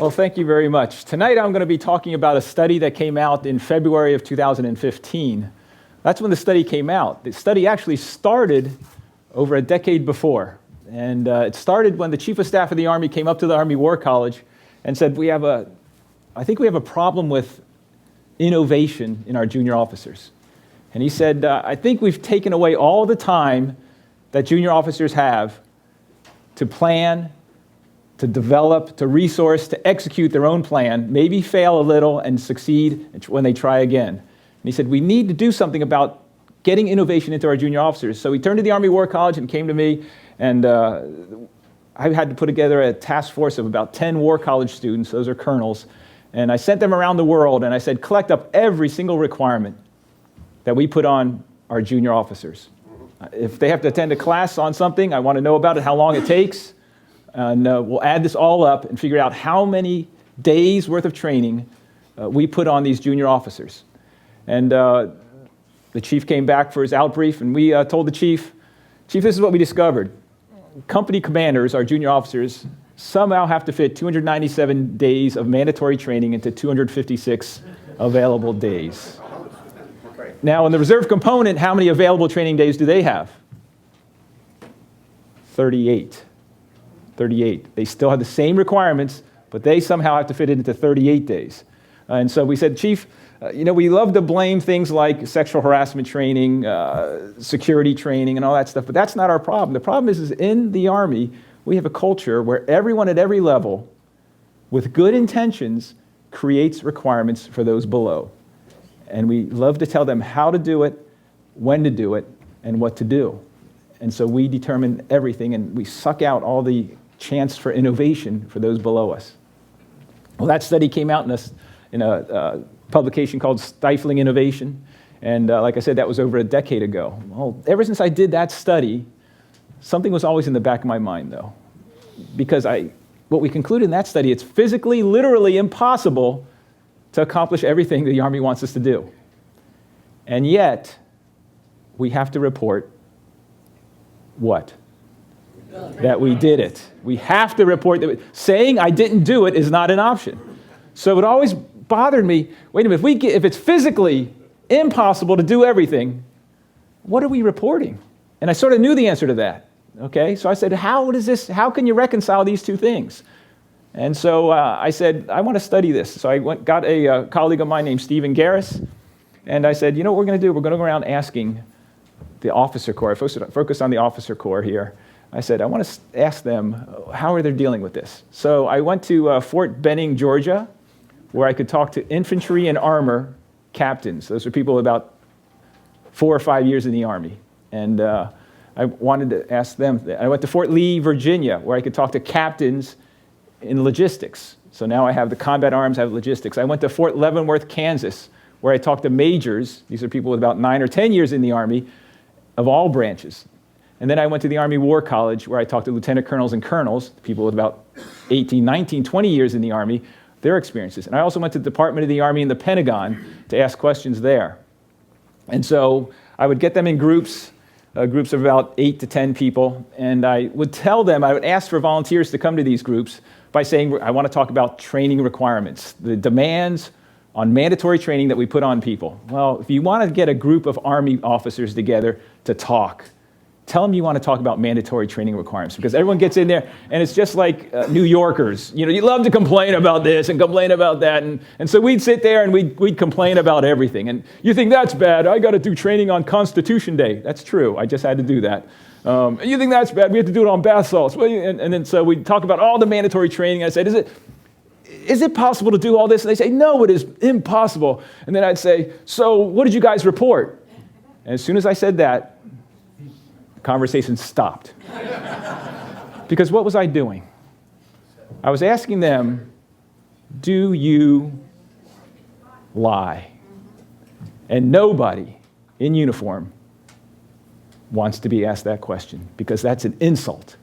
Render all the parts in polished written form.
Well, thank you very much. Tonight I'm going to be talking about a study that came out in February of 2015. That's when the study came out. The study actually started over a decade before. And it started when the Chief of Staff of the Army came up to the Army War College and said, I think we have a problem with innovation in our junior officers. And he said, I think we've taken away all the time that junior officers have to plan, to develop, to resource, to execute their own plan, maybe fail a little and succeed when they try again. And he said, we need to do something about getting innovation into our junior officers. So he turned to the Army War College and came to me, and I had to put together a task force of about 10 War College students, those are colonels, and I sent them around the world, and I said, collect up every single requirement that we put on our junior officers. If they have to attend a class on something, I want to know about it, how long it takes. And we'll add this all up and figure out how many days worth of training we put on these junior officers. And the chief came back for his outbrief, and we told the chief, this is what we discovered. Company commanders, our junior officers, somehow have to fit 297 days of mandatory training into 256 available days. Now, in the reserve component, how many available training days do they have? 38. They still have the same requirements, but they somehow have to fit it into 38 days. And so we said, Chief, we love to blame things like sexual harassment training, security training, and all that stuff, but that's not our problem. The problem is in the Army, we have a culture where everyone at every level, with good intentions, creates requirements for those below. And we love to tell them how to do it, when to do it, and what to do. And so we determine everything, and we suck out all the chance for innovation for those below us. Well, that study came out in a publication called Stifling Innovation. And like I said, that was over a decade ago. Well, ever since I did that study, something was always in the back of my mind, though. Because what we concluded in that study, it's physically, literally impossible to accomplish everything the Army wants us to do. And yet, we have to report what? That we did it. We have to report that. Saying I didn't do it is not an option. So it always bothered me, wait a minute, if it's physically impossible to do everything, what are we reporting? And I sort of knew the answer to that. Okay, so I said, how can you reconcile these two things? And so I said, I want to study this. So I got a colleague of mine named Stephen Garris, and I said, what we're going to do? We're going to go around asking the officer corps. I focus on the officer corps here. I said, I want to ask them, how are they dealing with this? So I went to Fort Benning, Georgia, where I could talk to infantry and armor captains. Those are people with about 4 or 5 years in the Army. And I wanted to ask them. I went to Fort Lee, Virginia, where I could talk to captains in logistics. So now I have the combat arms, I have logistics. I went to Fort Leavenworth, Kansas, where I talked to majors. These are people with about 9 or 10 years in the Army of all branches. And then I went to the Army War College, where I talked to lieutenant colonels and colonels, people with about 18, 19, 20 years in the Army, their experiences. And I also went to the Department of the Army and the Pentagon to ask questions there. And so I would get them in groups of about 8 to 10 people, and I would ask for volunteers to come to these groups by saying, I want to talk about training requirements, the demands on mandatory training that we put on people. Well, if you want to get a group of Army officers together to talk, tell them you want to talk about mandatory training requirements, because everyone gets in there, and it's just like New Yorkers. You love to complain about this and complain about that, and so we'd sit there and we'd complain about everything. And you think that's bad? I got to do training on Constitution Day. That's true. I just had to do that. You think that's bad? We have to do it on bath salts. Well, and then so we'd talk about all the mandatory training. I said, is it possible to do all this? And they say, no, it is impossible. And then I'd say, so what did you guys report? And as soon as I said that, conversation stopped. Because what was I doing? I was asking them, do you lie? And nobody in uniform wants to be asked that question, because that's an insult.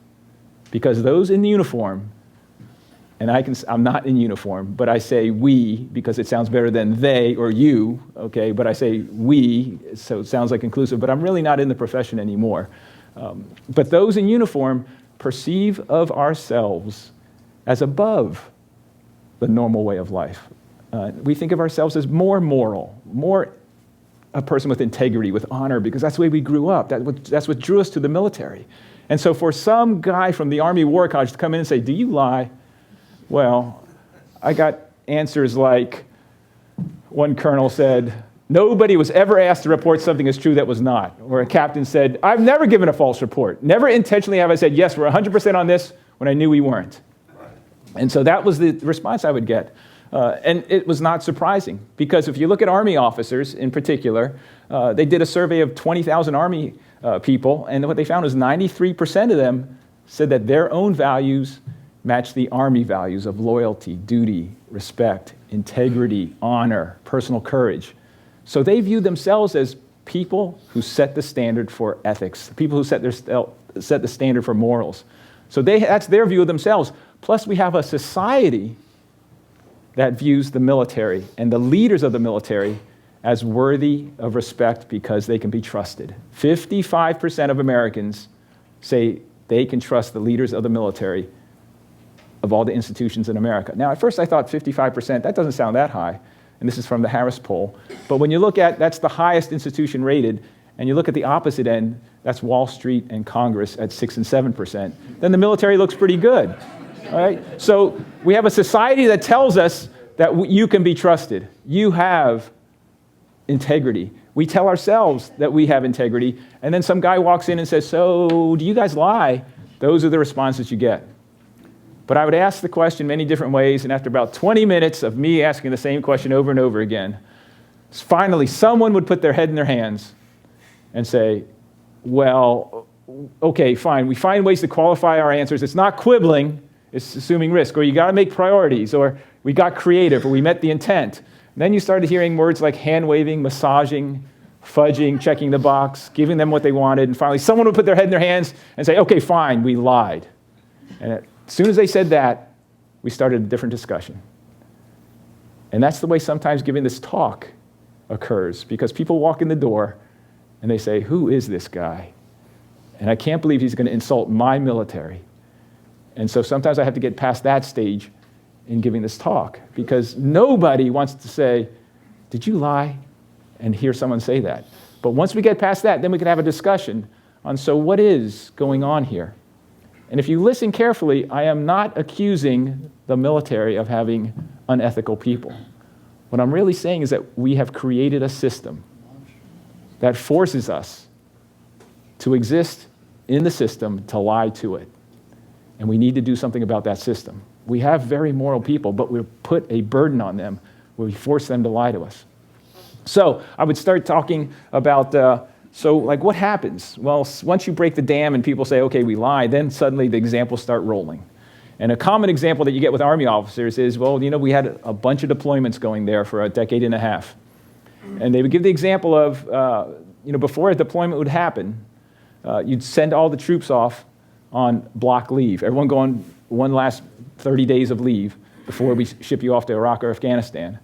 Because those in the uniform, and I'm not in uniform, but I say we because it sounds better than they or you, okay? But I say we, so it sounds like inclusive, but I'm really not in the profession anymore. But those in uniform perceive of ourselves as above the normal way of life. We think of ourselves as more moral, more a person with integrity, with honor, because that's the way we grew up. That's what drew us to the military. And so for some guy from the Army War College to come in and say, do you lie? Well, I got answers like, one colonel said, nobody was ever asked to report something as true that was not. Or a captain said, I've never given a false report. Never intentionally have I said, yes, we're 100% on this when I knew we weren't. And so that was the response I would get. And it was not surprising, because if you look at Army officers in particular, they did a survey of 20,000 Army people, and what they found was 93% of them said that their own values match the Army values of loyalty, duty, respect, integrity, honor, personal courage. So they view themselves as people who set the standard for ethics, people who set the standard for morals. So that's their view of themselves. Plus, we have a society that views the military and the leaders of the military as worthy of respect because they can be trusted. 55% of Americans say they can trust the leaders of the military of all the institutions in America. Now, at first I thought 55%, that doesn't sound that high, and this is from the Harris poll. But when you look at, that's the highest institution rated, and you look at the opposite end, that's Wall Street and Congress at 6 and 7%, then the military looks pretty good. All right? So we have a society that tells us that you can be trusted. You have integrity. We tell ourselves that we have integrity, and then some guy walks in and says, so do you guys lie? Those are the responses you get. But I would ask the question many different ways, and after about 20 minutes of me asking the same question over and over again, finally someone would put their head in their hands and say, well, okay, fine. We find ways to qualify our answers. It's not quibbling. It's assuming risk, or you got to make priorities, or we got creative, or we met the intent. And then you started hearing words like hand-waving, massaging, fudging, checking the box, giving them what they wanted, and finally someone would put their head in their hands and say, okay, fine, we lied. And as soon as they said that, we started a different discussion. And that's the way sometimes giving this talk occurs, because people walk in the door and they say, who is this guy? And I can't believe he's going to insult my military. And so sometimes I have to get past that stage in giving this talk, because nobody wants to say, did you lie? And hear someone say that. But once we get past that, then we can have a discussion on, so what is going on here? And if you listen carefully, I am not accusing the military of having unethical people. What I'm really saying is that we have created a system that forces us to exist in the system, to lie to it. And we need to do something about that system. We have very moral people, but we put a burden on them where we force them to lie to us. So I would start talking about, what happens? Well, once you break the dam and people say, okay, we lied, then suddenly the examples start rolling. And a common example that you get with Army officers is, we had a bunch of deployments going there for a decade and a half. And they would give the example of, before a deployment would happen, you'd send all the troops off on block leave. Everyone go on one last 30 days of leave before we ship you off to Iraq or Afghanistan.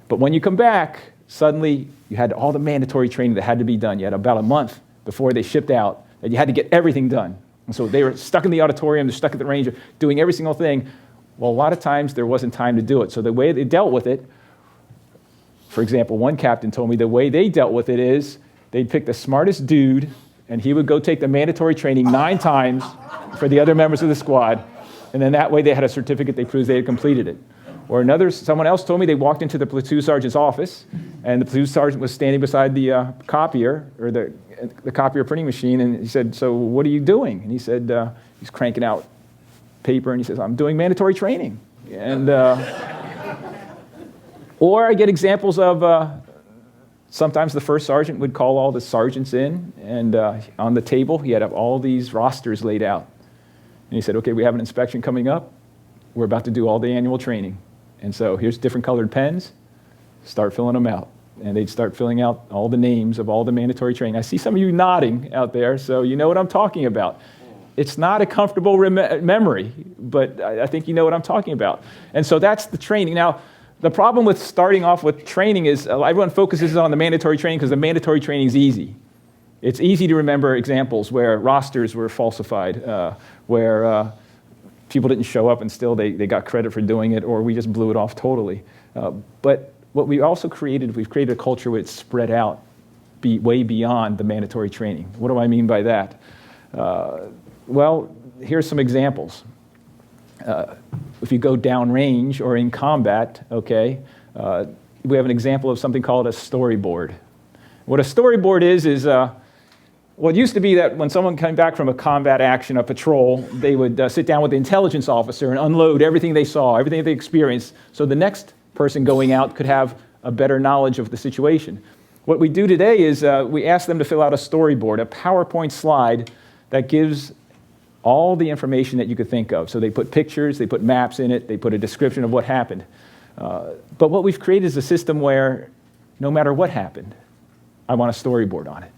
But when you come back, suddenly you had all the mandatory training that had to be done. You had about a month before they shipped out that you had to get everything done. And so they were stuck in the auditorium, they're stuck at the range, doing every single thing. Well, a lot of times there wasn't time to do it. So the way they dealt with it, for example, one captain told me the way they dealt with it is they'd pick the smartest dude, and he would go take the mandatory training 9 times for the other members of the squad, and then that way they had a certificate that proves they had completed it. Or someone else told me they walked into the platoon sergeant's office, and the platoon sergeant was standing beside the copier, or the copier printing machine, and he said, so what are you doing? And he said, he's cranking out paper, and he says, I'm doing mandatory training. And or I get examples of sometimes the first sergeant would call all the sergeants in, and on the table he had all these rosters laid out. And he said, okay, we have an inspection coming up. We're about to do all the annual training. And so here's different colored pens. Start filling them out. And they'd start filling out all the names of all the mandatory training. I see some of you nodding out there, so you know what I'm talking about. It's not a comfortable memory, but I think you know what I'm talking about. And so that's the training. Now, the problem with starting off with training is everyone focuses on the mandatory training because the mandatory training is easy. It's easy to remember examples where rosters were falsified, where people didn't show up and still they got credit for doing it, or we just blew it off totally. But what we also created, we've created a culture where it's spread out way beyond the mandatory training. What do I mean by that? Well, here's some examples. If you go downrange or in combat, okay, we have an example of something called a storyboard. What a storyboard is well, it used to be that when someone came back from a combat action, a patrol, they would sit down with the intelligence officer and unload everything they saw, everything they experienced, so the next person going out could have a better knowledge of the situation. What we do today is we ask them to fill out a storyboard, a PowerPoint slide that gives all the information that you could think of. So they put pictures, they put maps in it, they put a description of what happened. But what we've created is a system where no matter what happened, I want a storyboard on it.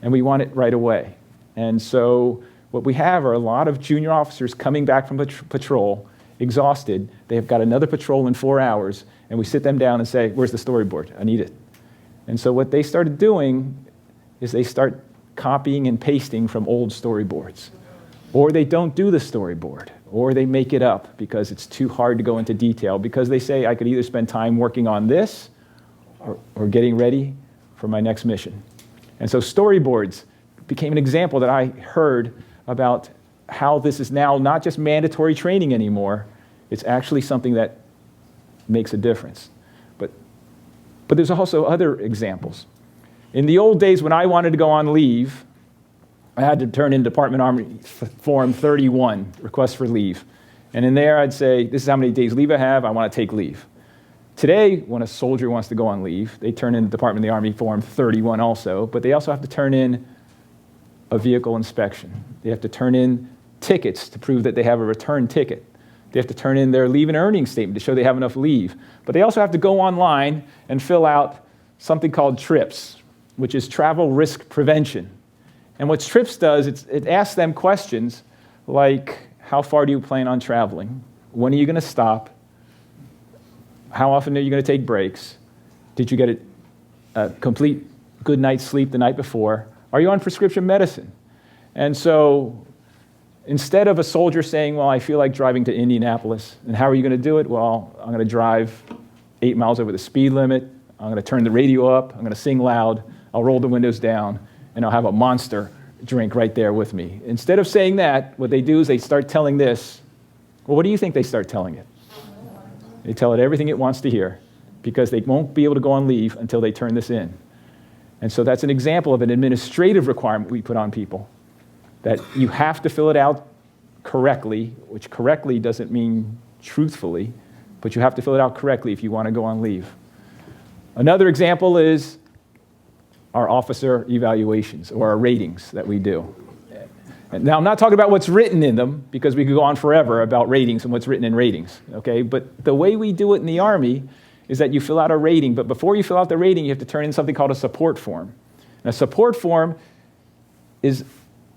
And we want it right away. And so what we have are a lot of junior officers coming back from patrol, exhausted. They have got another patrol in 4 hours, and we sit them down and say, where's the storyboard? I need it. And so what they started doing is they start copying and pasting from old storyboards. Or they don't do the storyboard, or they make it up because it's too hard to go into detail, because they say I could either spend time working on this or getting ready for my next mission. And so storyboards became an example that I heard about how this is now not just mandatory training anymore, it's actually something that makes a difference. But there's also other examples. In the old days when I wanted to go on leave, I had to turn in Department Army Form 31, request for leave. And in there I'd say, this is how many days leave I have, I want to take leave. Today, when a soldier wants to go on leave, they turn in Department of the Army Form 31 also, but they also have to turn in a vehicle inspection. They have to turn in tickets to prove that they have a return ticket. They have to turn in their leave and earnings statement to show they have enough leave. But they also have to go online and fill out something called TRIPS, which is Travel Risk Prevention. And what TRIPS does, it asks them questions like, how far do you plan on traveling? When are you going to stop? How often are you going to take breaks? Did you get a complete good night's sleep the night before? Are you on prescription medicine? And so instead of a soldier saying, well, I feel like driving to Indianapolis, and how are you going to do it? Well, I'm going to drive 8 miles over the speed limit. I'm going to turn the radio up. I'm going to sing loud. I'll roll the windows down, and I'll have a Monster drink right there with me. Instead of saying that, what they do is they start telling this. Well, what do you think they start telling it? They tell it everything it wants to hear, because they won't be able to go on leave until they turn this in. And so that's an example of an administrative requirement we put on people, that you have to fill it out correctly, which correctly doesn't mean truthfully, but you have to fill it out correctly if you want to go on leave. Another example is our officer evaluations, or our ratings that we do. And now, I'm not talking about what's written in them, because we could go on forever about ratings and what's written in ratings, okay? But the way we do it in the Army is that you fill out a rating, but before you fill out the rating, you have to turn in something called a support form. And a support form is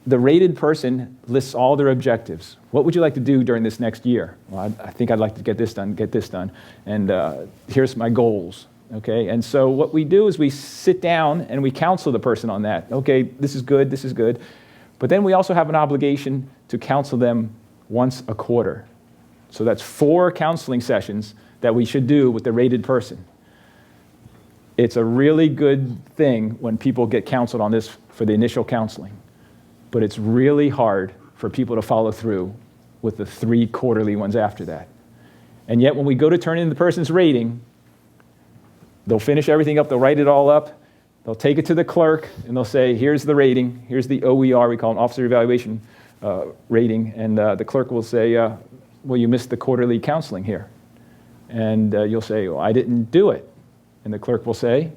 the rated person lists all their objectives. What would you like to do during this next year? Well, I think I'd like to get this done, and here's my goals, okay? And so what we do is we sit down and we counsel the person on that. Okay, this is good, this is good. But then we also have an obligation to counsel them once a quarter. So that's 4 counseling sessions that we should do with the rated person. It's a really good thing when people get counseled on this for the initial counseling. But it's really hard for people to follow through with the 3 quarterly ones after that. And yet when we go to turn in the person's rating, they'll finish everything up, they'll write it all up, they'll take it to the clerk, and they'll say, here's the rating, here's the OER, we call it Officer Evaluation Rating, and the clerk will say, well, you missed the quarterly counseling here. And you'll say, well, I didn't do it. And the clerk will say,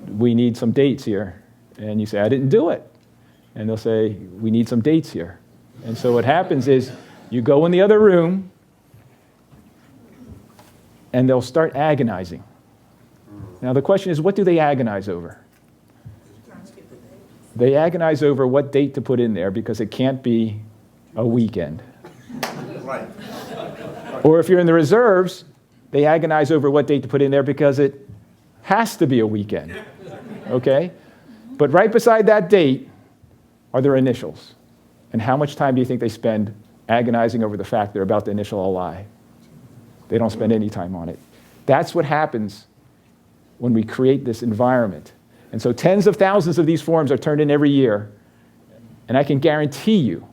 we need some dates here. And you say, I didn't do it. And they'll say, we need some dates here. And so what happens is you go in the other room, and they'll start agonizing. Now the question is, what do they agonize over? They agonize over what date to put in there, because it can't be a weekend. Right. Or if you're in the reserves, they agonize over what date to put in there because it has to be a weekend, okay? But right beside that date are their initials. And how much time do you think they spend agonizing over the fact they're about to initial a lie? They don't spend any time on it. That's what happens when we create this environment. And so tens of thousands of these forms are turned in every year. And I can guarantee you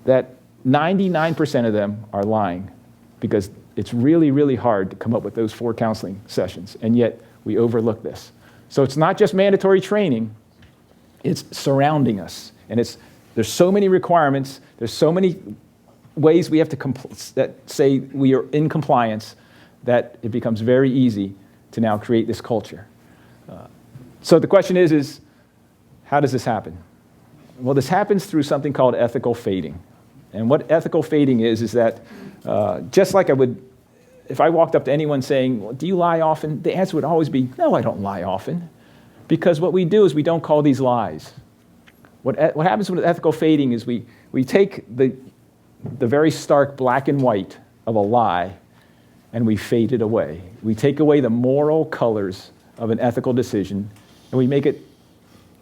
that 99% of them are lying, because it's really, really hard to come up with those 4 counseling sessions. And yet we overlook this. So it's not just mandatory training, it's surrounding us. And there's so many requirements, there's so many ways we have to that say we are in compliance, that it becomes very easy to now create this culture. So the question is how does this happen? Well, this happens through something called ethical fading. And what ethical fading is that just like I would, if I walked up to anyone saying, well, do you lie often? The answer would always be, no, I don't lie often. Because what we do is we don't call these lies. What happens with ethical fading is we take the very stark black and white of a lie and we fade it away. We take away the moral colors of an ethical decision and we make it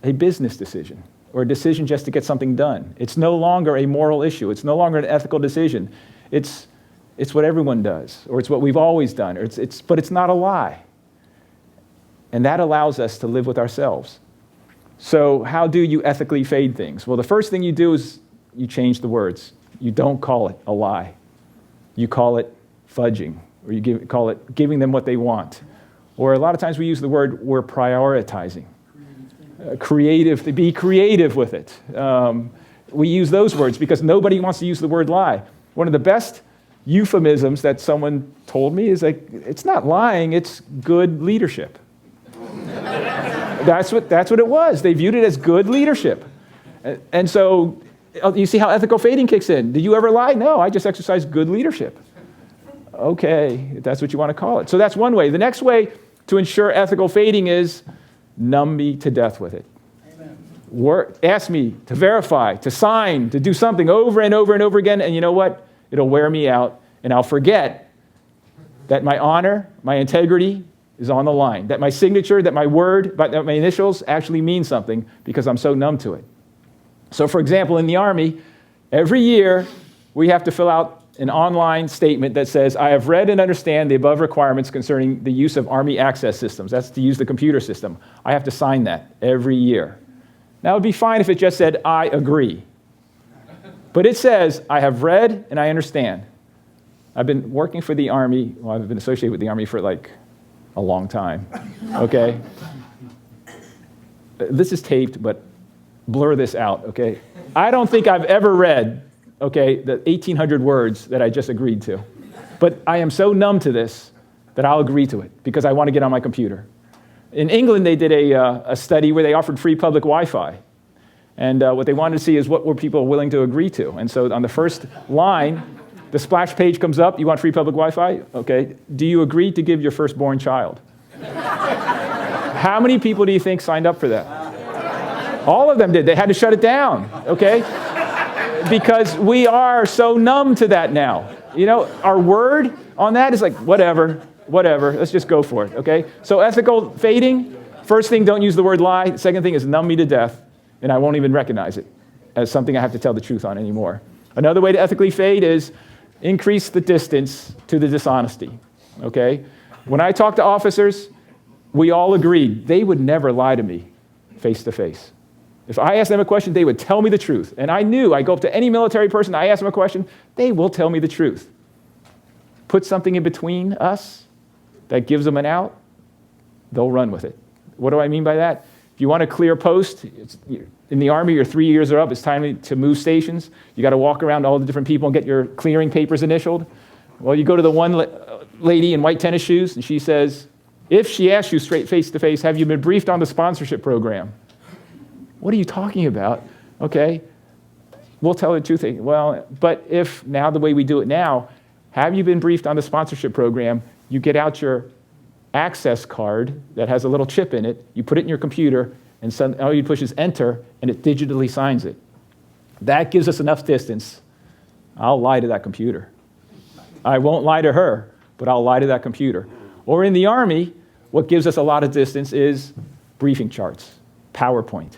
a business decision or a decision just to get something done. It's no longer a moral issue. It's no longer an ethical decision. It's what everyone does, or it's what we've always done, but it's not a lie. And that allows us to live with ourselves. So how do you ethically fade things? Well, the first thing you do is you change the words. You don't call it a lie. You call it fudging, or you call it giving them what they want. Or a lot of times we use the word we're prioritizing. To be creative with it. We use those words because nobody wants to use the word lie. One of the best euphemisms that someone told me is like, it's not lying, it's good leadership. That's what it was. They viewed it as good leadership. And so you see how ethical fading kicks in. Did you ever lie? No, I just exercise good leadership. Okay, if that's what you want to call it. So that's one way. The next way to ensure ethical fading is numb me to death with it. Amen. Ask me to verify, to sign, to do something over and over and over again, and you know what? It'll wear me out, and I'll forget that my honor, my integrity is on the line, that my signature, that my word, that my initials actually mean something because I'm so numb to it. So for example, in the Army, every year we have to fill out an online statement that says, I have read and understand the above requirements concerning the use of Army access systems. That's to use the computer system. I have to sign that every year. Now, it would be fine if it just said, I agree. But it says, I have read and I understand. I've been working for the Army, well, I've been associated with the Army for like a long time, okay? This is taped, but blur this out, okay? I don't think I've ever read, okay, the 1,800 words that I just agreed to. But I am so numb to this that I'll agree to it because I want to get on my computer. In England, they did a study where they offered free public Wi-Fi. And what they wanted to see is what were people willing to agree to. And so on the first line, the splash page comes up, you want free public Wi-Fi? Okay. Do you agree to give your firstborn child? How many people do you think signed up for that? All of them did. They had to shut it down, okay? Because we are so numb to that now. You know, our word on that is like, whatever, let's just go for it, okay? So ethical fading, first thing, don't use the word lie. Second thing is numb me to death, and I won't even recognize it as something I have to tell the truth on anymore. Another way to ethically fade is increase the distance to the dishonesty, okay? When I talk to officers, we all agreed they would never lie to me face to face. If I asked them a question, they would tell me the truth. And I knew, I go up to any military person, I ask them a question, they will tell me the truth. Put something in between us that gives them an out, they'll run with it. What do I mean by that? If you want a clear post, in the Army, your 3 years are up, it's time to move stations. You got to walk around to all the different people and get your clearing papers initialed. Well, you go to the one lady in white tennis shoes, and she says, if she asks you straight face to face, have you been briefed on the sponsorship program? What are you talking about? Okay, we'll tell the truth. Well, but if now the way we do it now, have you been briefed on the sponsorship program? You get out your access card that has a little chip in it, you put it in your computer, and all you push is enter, and it digitally signs it. That gives us enough distance. I'll lie to that computer. I won't lie to her, but I'll lie to that computer. Or in the Army, what gives us a lot of distance is briefing charts, PowerPoint.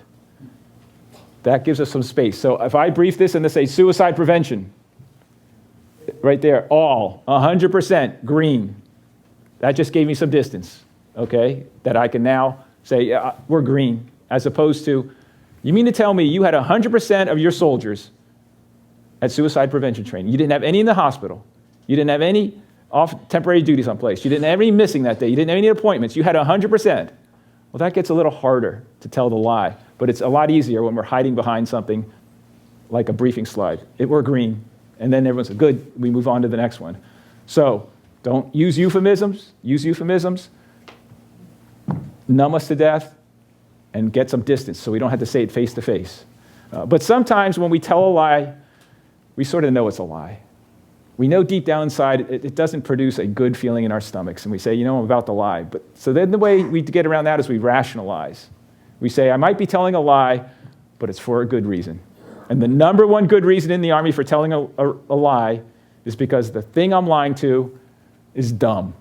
That gives us some space. So if I brief this and they say suicide prevention, right there, all, 100% green. That just gave me some distance, okay? That I can now say, yeah, we're green, as opposed to, you mean to tell me you had 100% of your soldiers at suicide prevention training. You didn't have any in the hospital. You didn't have any off temporary duties on place. You didn't have any missing that day. You didn't have any appointments. You had 100%. Well, that gets a little harder to tell the lie, but it's a lot easier when we're hiding behind something like a briefing slide. We're green, and then everyone's good, we move on to the next one. So don't use euphemisms, numb us to death, and get some distance so we don't have to say it face to face. But sometimes when we tell a lie, we sort of know it's a lie. We know deep down inside it doesn't produce a good feeling in our stomachs, and we say, I'm about to lie. But so then the way we get around that is we rationalize. We say, I might be telling a lie, but it's for a good reason. And the number one good reason in the Army for telling a lie is because the thing I'm lying to is dumb.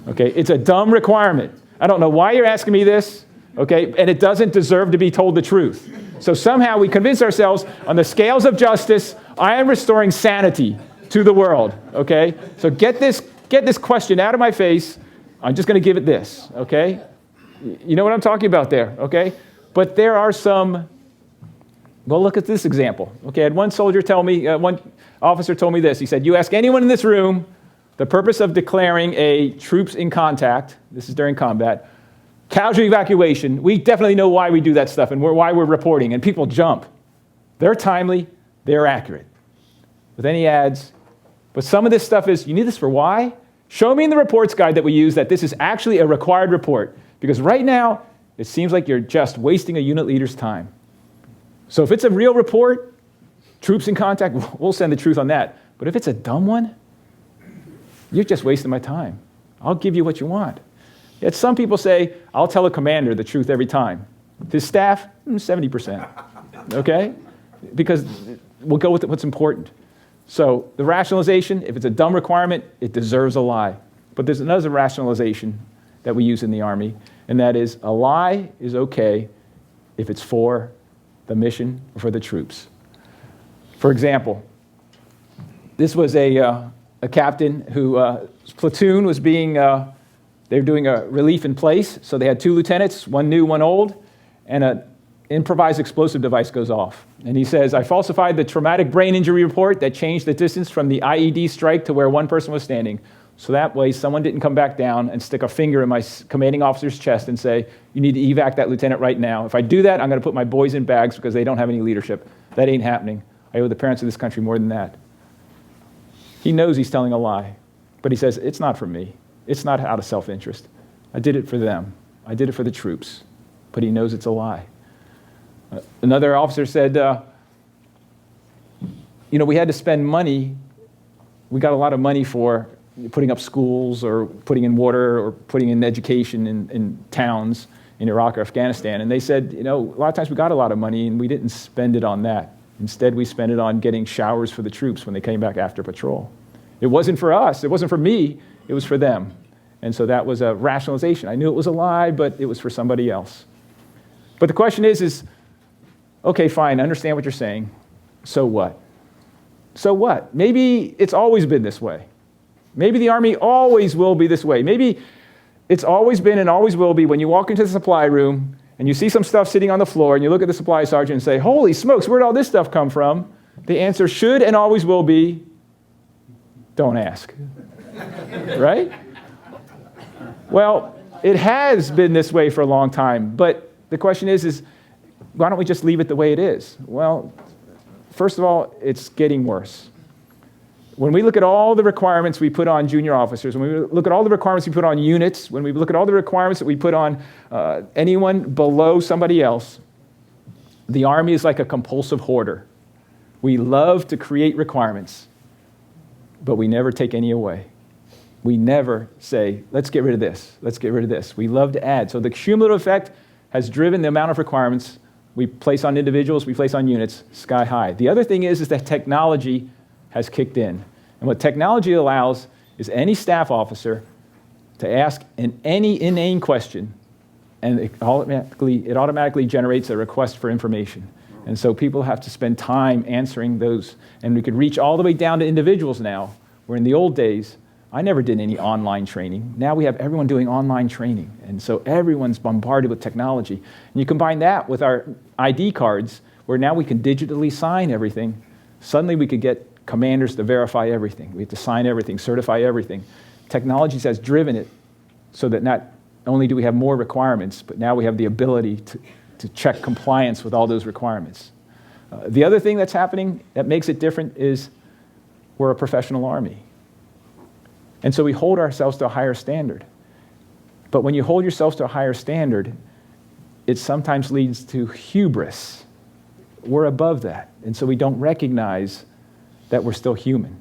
Okay, it's a dumb requirement. I don't know why you're asking me this, okay, and it doesn't deserve to be told the truth. So somehow we convince ourselves on the scales of justice, I am restoring sanity to the world, okay? So get this question out of my face. I'm just going to give it this, okay? You know what I'm talking about there, okay? But there are some, well, look at this example. Okay, I had one officer told me this. He said, you ask anyone in this room the purpose of declaring a troops in contact, this is during combat, casualty evacuation, we definitely know why we do that stuff and why we're reporting, and people jump. They're timely, they're accurate. But then he adds, but some of this stuff is, you need this for why? Show me in the reports guide that we use that this is actually a required report, because right now, it seems like you're just wasting a unit leader's time. So if it's a real report, troops in contact, we'll send the truth on that. But if it's a dumb one, you're just wasting my time. I'll give you what you want. Yet some people say, I'll tell a commander the truth every time. His staff, 70%, okay? Because we'll go with what's important. So the rationalization, if it's a dumb requirement, it deserves a lie. But there's another rationalization that we use in the Army, and that is a lie is okay if it's for the mission or for the troops. For example, this was a captain who platoon was being, they were doing a relief in place, so they had two lieutenants, one new, one old, and an improvised explosive device goes off. And he says, I falsified the traumatic brain injury report that changed the distance from the IED strike to where one person was standing. So that way someone didn't come back down and stick a finger in my commanding officer's chest and say, you need to evac that lieutenant right now. If I do that, I'm going to put my boys in bags because they don't have any leadership. That ain't happening. I owe the parents of this country more than that. He knows he's telling a lie, but he says, it's not for me. It's not out of self-interest. I did it for them. I did it for the troops, but he knows it's a lie. Another officer said, we had to spend money. We got a lot of money for putting up schools or putting in water or putting in education in towns in Iraq or Afghanistan. And they said, a lot of times we got a lot of money and we didn't spend it on that. Instead, we spent it on getting showers for the troops when they came back after patrol. It wasn't for us. It wasn't for me. It was for them. And so that was a rationalization. I knew it was a lie, but it was for somebody else. But the question is, okay, fine, I understand what you're saying. So what? So what? Maybe it's always been this way. Maybe the Army always will be this way. Maybe it's always been and always will be when you walk into the supply room and you see some stuff sitting on the floor and you look at the supply sergeant and say, holy smokes, where'd all this stuff come from? The answer should and always will be, don't ask. Right? Well, it has been this way for a long time, but the question is why don't we just leave it the way it is? Well, first of all, it's getting worse. When we look at all the requirements we put on junior officers, when we look at all the requirements we put on units, when we look at all the requirements that we put on anyone below somebody else, the Army is like a compulsive hoarder. We love to create requirements, but we never take any away. We never say, let's get rid of this, let's get rid of this. We love to add. So the cumulative effect has driven the amount of requirements we place on individuals, we place on units, sky high. The other thing is that technology has kicked in. And what technology allows is any staff officer to ask any inane question and it automatically generates a request for information. And so people have to spend time answering those. And we could reach all the way down to individuals now, where in the old days, I never did any online training. Now we have everyone doing online training. And so everyone's bombarded with technology. And you combine that with our ID cards, where now we can digitally sign everything. Suddenly we could get commanders to verify everything. We have to sign everything, certify everything. Technology has driven it so that not only do we have more requirements, but now we have the ability to check compliance with all those requirements. The other thing that's happening that makes it different is we're a professional army. And so we hold ourselves to a higher standard. But when you hold yourselves to a higher standard, it sometimes leads to hubris. We're above that. And so we don't recognize that we're still human.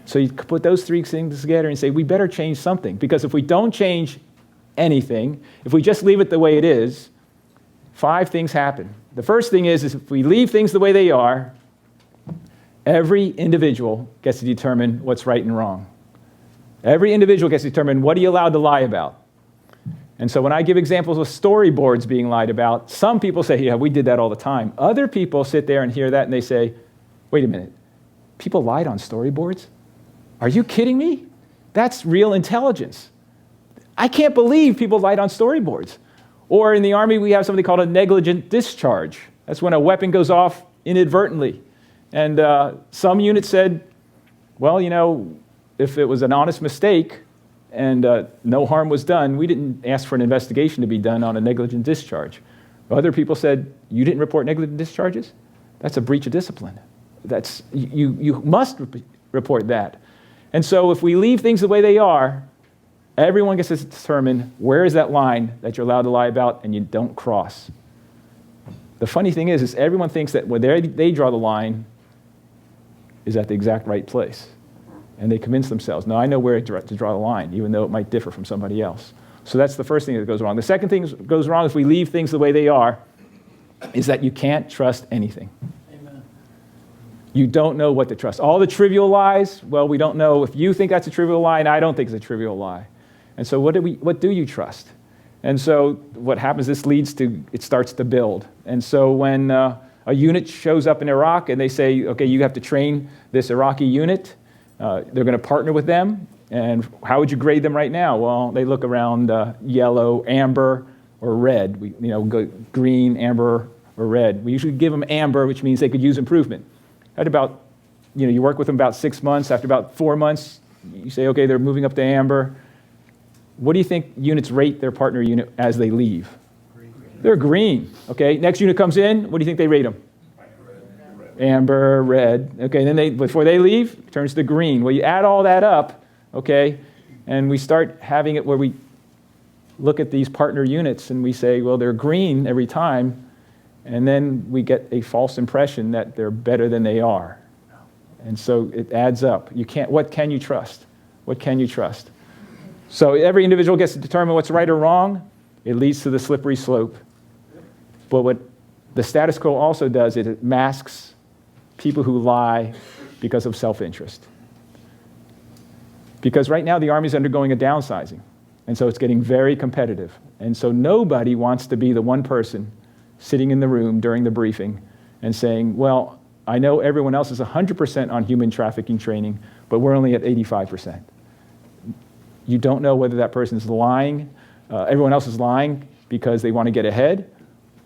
So you put those three things together and say, we better change something. Because if we don't change anything, if we just leave it the way it is, 5 things happen. The first thing is if we leave things the way they are, every individual gets to determine what's right and wrong. Every individual gets to determine what are you allowed to lie about. And so when I give examples of storyboards being lied about, some people say, yeah, we did that all the time. Other people sit there and hear that and they say, wait a minute, people lied on storyboards? Are you kidding me? That's real intelligence. I can't believe people lied on storyboards. Or in the Army, we have something called a negligent discharge. That's when a weapon goes off inadvertently. And some units said, well, you know, if it was an honest mistake and no harm was done, we didn't ask for an investigation to be done on a negligent discharge. Other people said, you didn't report negligent discharges? That's a breach of discipline. You must report that. And so if we leave things the way they are, everyone gets to determine where is that line that you're allowed to lie about and you don't cross. The funny thing is everyone thinks that where they draw the line is at the exact right place. And they convince themselves, no, I know where to draw the line, even though it might differ from somebody else. So that's the first thing that goes wrong. The second thing that goes wrong if we leave things the way they are is that you can't trust anything. Amen. You don't know what to trust. All the trivial lies, well, we don't know if you think that's a trivial lie, and I don't think it's a trivial lie. And so what do you trust? And so what happens, it starts to build. And so when a unit shows up in Iraq and they say, okay, you have to train this Iraqi unit, they're going to partner with them. And how would you grade them right now? Well, they look around yellow, amber, or red. Go green, amber, or red. We usually give them amber, which means they could use improvement. At about, you work with them about 6 months. After about 4 months, you say, okay, they're moving up to amber. What do you think units rate their partner unit as they leave? Green. They're green. Okay, next unit comes in. What do you think they rate them? Amber, red. Okay, then before they leave, it turns to green. Well, you add all that up, okay, and we start having it where we look at these partner units and we say, well, they're green every time, and then we get a false impression that they're better than they are. And so it adds up. What can you trust? What can you trust? So every individual gets to determine what's right or wrong. It leads to the slippery slope. But what the status quo also does is it masks people who lie because of self-interest. Because right now the Army's undergoing a downsizing, and so it's getting very competitive. And so nobody wants to be the one person sitting in the room during the briefing and saying, well, I know everyone else is 100% on human trafficking training, but we're only at 85%. You don't know whether that person's lying, everyone else is lying because they want to get ahead,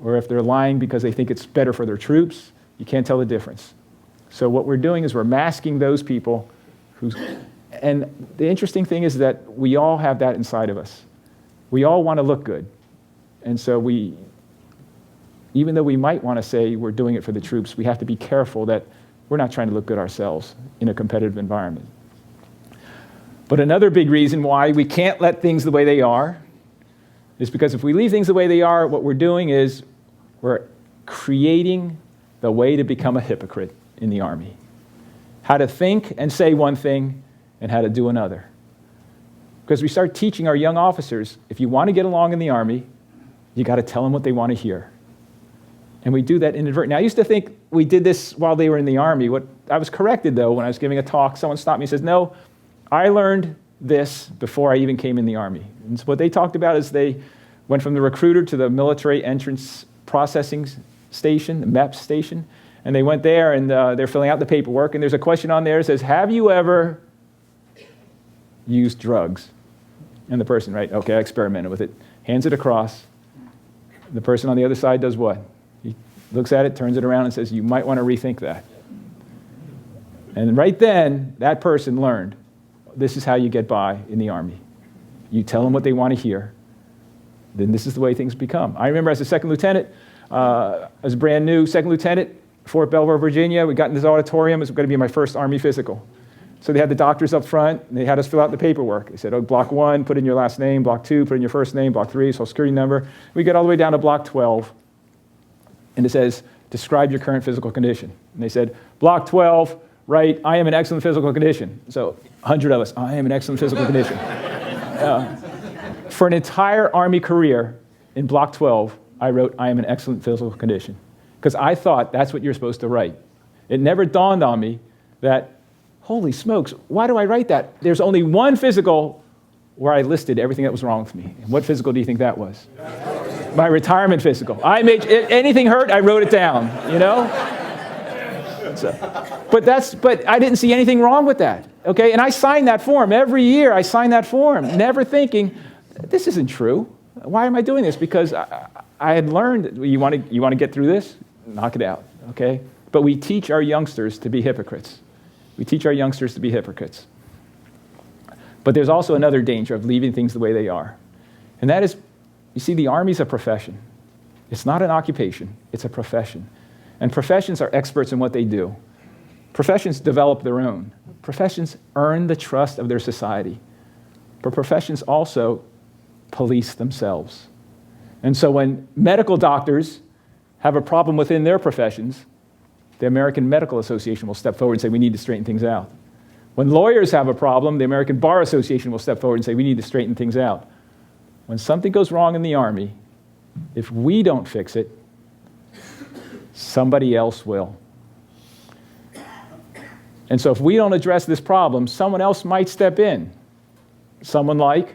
or if they're lying because they think it's better for their troops. You can't tell the difference. So what we're doing is we're masking those people and the interesting thing is that we all have that inside of us. We all want to look good. And so even though we might want to say we're doing it for the troops, we have to be careful that we're not trying to look good ourselves in a competitive environment. But another big reason why we can't let things the way they are is because if we leave things the way they are, what we're doing is we're creating the way to become a hypocrite in the Army. How to think and say one thing and how to do another. Because we start teaching our young officers, if you want to get along in the Army, you got to tell them what they want to hear. And we do that inadvertently. Now, I used to think we did this while they were in the Army. I was corrected, though, when I was giving a talk. Someone stopped me and says, no, I learned this before I even came in the Army. And so what they talked about is they went from the recruiter to the military entrance processing station, the MEPS station, and they went there and they're filling out the paperwork, and there's a question on there that says, have you ever used drugs? And the person, right, okay, I experimented with it, hands it across. The person on the other side does what? He looks at it, turns it around, and says, you might want to rethink that. And right then, that person learned, this is how you get by in the Army. You tell them what they want to hear, then this is the way things become. I remember as a second lieutenant, as a brand new second lieutenant, Fort Belvoir, Virginia, we got in this auditorium. It was going to be my first Army physical. So they had the doctors up front, and they had us fill out the paperwork. They said, oh, block 1, put in your last name. Block 2, put in your first name. Block 3, social security number. We get all the way down to block 12, and it says, describe your current physical condition. And they said, block 12, right, I am in excellent physical condition. So 100 of us, I am in excellent physical condition. For an entire Army career, in block 12, I wrote, I am in excellent physical condition. Because I thought that's what you're supposed to write. It never dawned on me that, holy smokes, why do I write that? There's only one physical where I listed everything that was wrong with me. And what physical do you think that was? My retirement physical. I made, anything hurt, I wrote it down, you know? But I didn't see anything wrong with that, okay? And I signed that form. Every year I signed that form, never thinking, this isn't true. Why am I doing this? Because I had learned that you want to get through this? Knock it out, okay? But we teach our youngsters to be hypocrites. We teach our youngsters to be hypocrites. But there's also another danger of leaving things the way they are. And that is, you see, the Army's a profession. It's not an occupation, it's a profession. And professions are experts in what they do. Professions develop their own. Professions earn the trust of their society. But professions also police themselves. And so when medical doctors have a problem within their professions, the American Medical Association will step forward and say, we need to straighten things out. When lawyers have a problem, the American Bar Association will step forward and say, we need to straighten things out. When something goes wrong in the Army, if we don't fix it, somebody else will. And so if we don't address this problem, someone else might step in. Someone like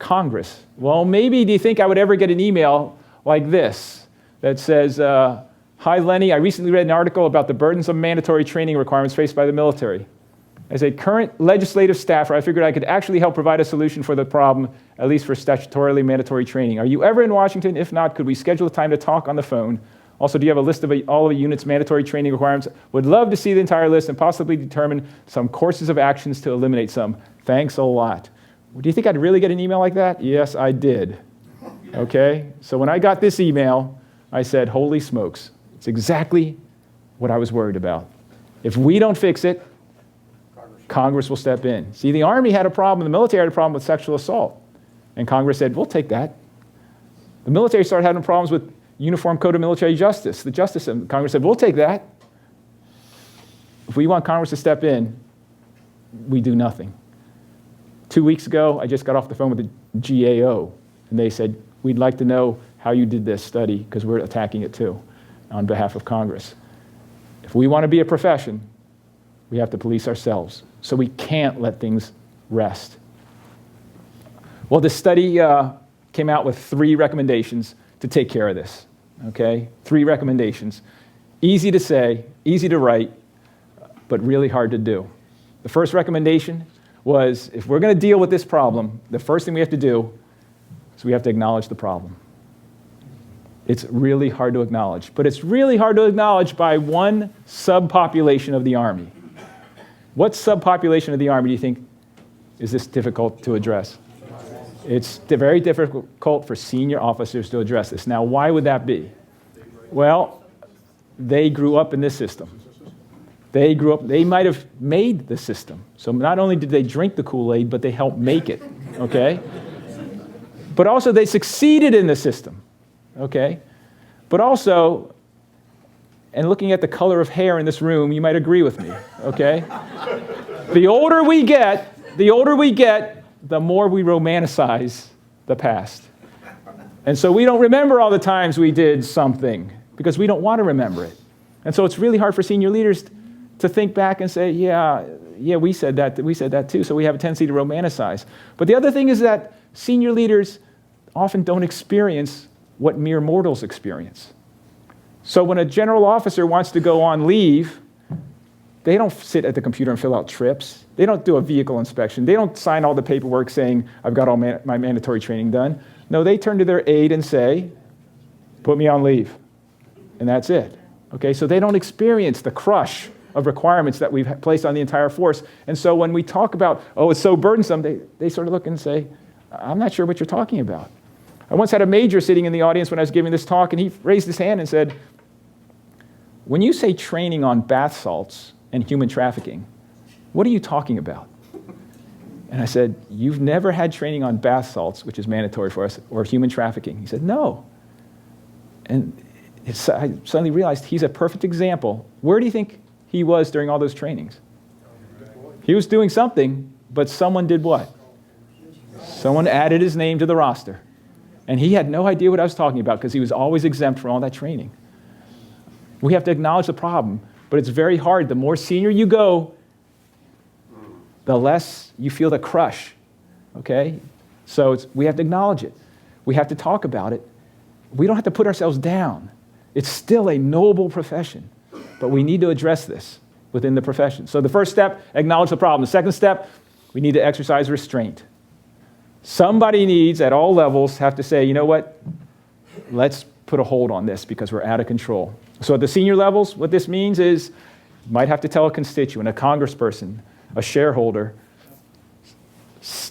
Congress. Well, maybe do you think I would ever get an email like this that says, hi, Lenny, I recently read an article about the burdensome mandatory training requirements faced by the military. As a current legislative staffer, I figured I could actually help provide a solution for the problem, at least for statutorily mandatory training. Are you ever in Washington? If not, could we schedule a time to talk on the phone? Also, do you have a list of all of the unit's mandatory training requirements? Would love to see the entire list and possibly determine some courses of actions to eliminate some. Thanks a lot. Do you think I'd really get an email like that? Yes, I did. Okay? So when I got this email, I said, holy smokes. It's exactly what I was worried about. If we don't fix it, Congress will step in. See, the Army had a problem, the military had a problem with sexual assault. And Congress said, we'll take that. The military started having problems with Uniform Code of Military Justice. The Justice Congress said, we'll take that. If we want Congress to step in, we do nothing. 2 weeks ago, I just got off the phone with the GAO, and they said, we'd like to know how you did this study, because we're attacking it too, on behalf of Congress. If we want to be a profession, we have to police ourselves. So we can't let things rest. Well, this study came out with 3 recommendations to take care of this, okay? 3 recommendations. Easy to say, easy to write, but really hard to do. The first recommendation was, if we're going to deal with this problem, the first thing we have to do is we have to acknowledge the problem. It's really hard to acknowledge, but it's really hard to acknowledge by one subpopulation of the Army. What subpopulation of the Army do you think is this difficult to address? It's very difficult for senior officers to address this. Now, why would that be? Well, they grew up in this system. They might have made the system. So not only did they drink the Kool-Aid, but they helped make it, okay? But also they succeeded in the system, okay? But also, and looking at the color of hair in this room, you might agree with me, okay? The older we get, the more we romanticize the past. And so we don't remember all the times we did something because we don't want to remember it. And so it's really hard for senior leaders to think back and say, yeah, we said that too, so we have a tendency to romanticize. But the other thing is that senior leaders often don't experience what mere mortals experience. So when a general officer wants to go on leave, they don't sit at the computer and fill out trips. They don't do a vehicle inspection. They don't sign all the paperwork saying, I've got all my mandatory training done. No, they turn to their aide and say, put me on leave. And that's it. Okay, so they don't experience the crush of requirements that we've placed on the entire force. And so when we talk about, oh, it's so burdensome, they sort of look and say, I'm not sure what you're talking about. I once had a major sitting in the audience when I was giving this talk, and he raised his hand and said, when you say training on bath salts and human trafficking, what are you talking about? And I said, you've never had training on bath salts, which is mandatory for us, or human trafficking. He said, no. And I suddenly realized he's a perfect example. Where do you think he was during all those trainings? He was doing something, but someone did what? Someone added his name to the roster. And he had no idea what I was talking about because he was always exempt from all that training. We have to acknowledge the problem, but it's very hard. The more senior you go, the less you feel the crush, okay? So we have to acknowledge it. We have to talk about it. We don't have to put ourselves down. It's still a noble profession, but we need to address this within the profession. So the first step, acknowledge the problem. The second step, we need to exercise restraint. Somebody needs, at all levels, have to say, you know what, let's put a hold on this because we're out of control. So at the senior levels, what this means is you might have to tell a constituent, a congressperson, a shareholder,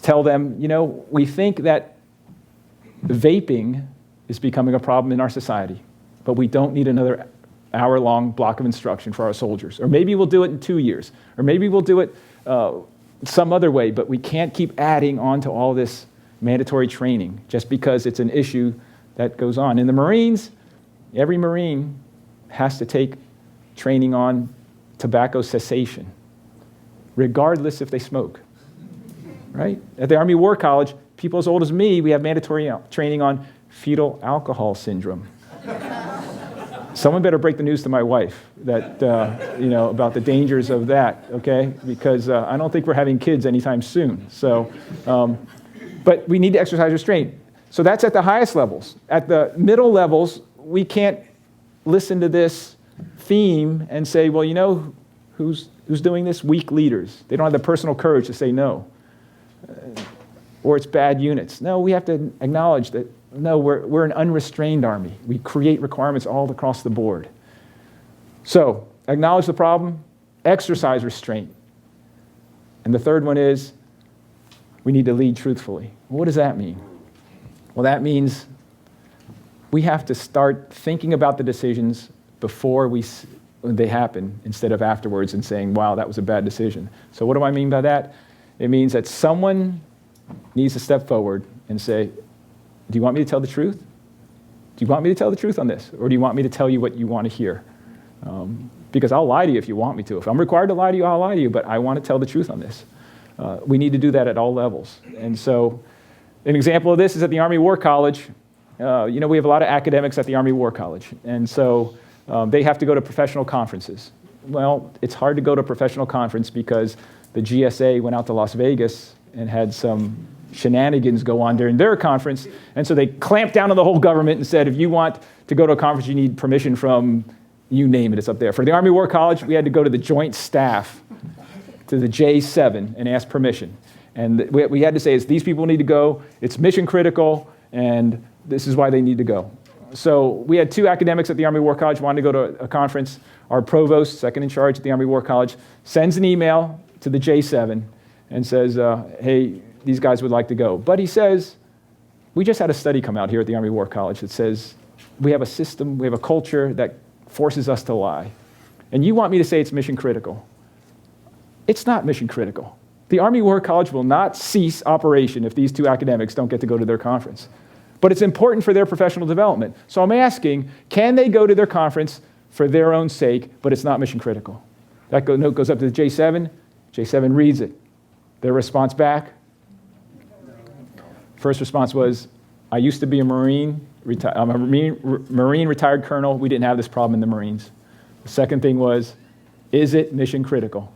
tell them, you know, we think that vaping is becoming a problem in our society, but we don't need another hour-long block of instruction for our soldiers. Or maybe we'll do it in 2 years. Or maybe we'll do it some other way, but we can't keep adding on to all this mandatory training just because it's an issue that goes on. In the Marines, every Marine has to take training on tobacco cessation, regardless if they smoke, right? At the Army War College, people as old as me, we have mandatory training on fetal alcohol syndrome. Someone better break the news to my wife that, about the dangers of that, okay? Because I don't think we're having kids anytime soon. So, but we need to exercise restraint. So that's at the highest levels. At the middle levels, we can't listen to this theme and say, well, you know, who's doing this? Weak leaders. They don't have the personal courage to say no. Or it's bad units. No, we have to acknowledge that, no, we're an unrestrained army. We create requirements all across the board. So, acknowledge the problem, exercise restraint. And the third one is, we need to lead truthfully. What does that mean? Well, that means we have to start thinking about the decisions before they happen instead of afterwards and saying, wow, that was a bad decision. So what do I mean by that? It means that someone needs to step forward and say, do you want me to tell the truth? Do you want me to tell the truth on this? Or do you want me to tell you what you want to hear? Because I'll lie to you if you want me to. If I'm required to lie to you, I'll lie to you, but I want to tell the truth on this. We need to do that at all levels. And so an example of this is at the Army War College. We have a lot of academics at the Army War College. And so they have to go to professional conferences. Well, it's hard to go to a professional conference because the GSA went out to Las Vegas and had some shenanigans go on during their conference. And so they clamped down on the whole government and said, if you want to go to a conference, you need permission from, you name it, it's up there. For the Army War College, we had to go to the Joint Staff, to the J7, and ask permission. And we had to say, these people need to go, it's mission critical, and this is why they need to go. So we had 2 academics at the Army War College wanted to go to a conference. Our provost, second in charge at the Army War College, sends an email to the J7 and says, hey, these guys would like to go. But he says, we just had a study come out here at the Army War College that says we have a system, we have a culture that forces us to lie. And you want me to say it's mission critical. It's not mission critical. The Army War College will not cease operation if these 2 academics don't get to go to their conference. But it's important for their professional development. So I'm asking, can they go to their conference for their own sake, but it's not mission critical? That note goes up to the J7. J7 reads it. Their response back, first response was, I used to be a Marine, I'm a Marine retired colonel. We didn't have this problem in the Marines. The second thing was, is it mission critical?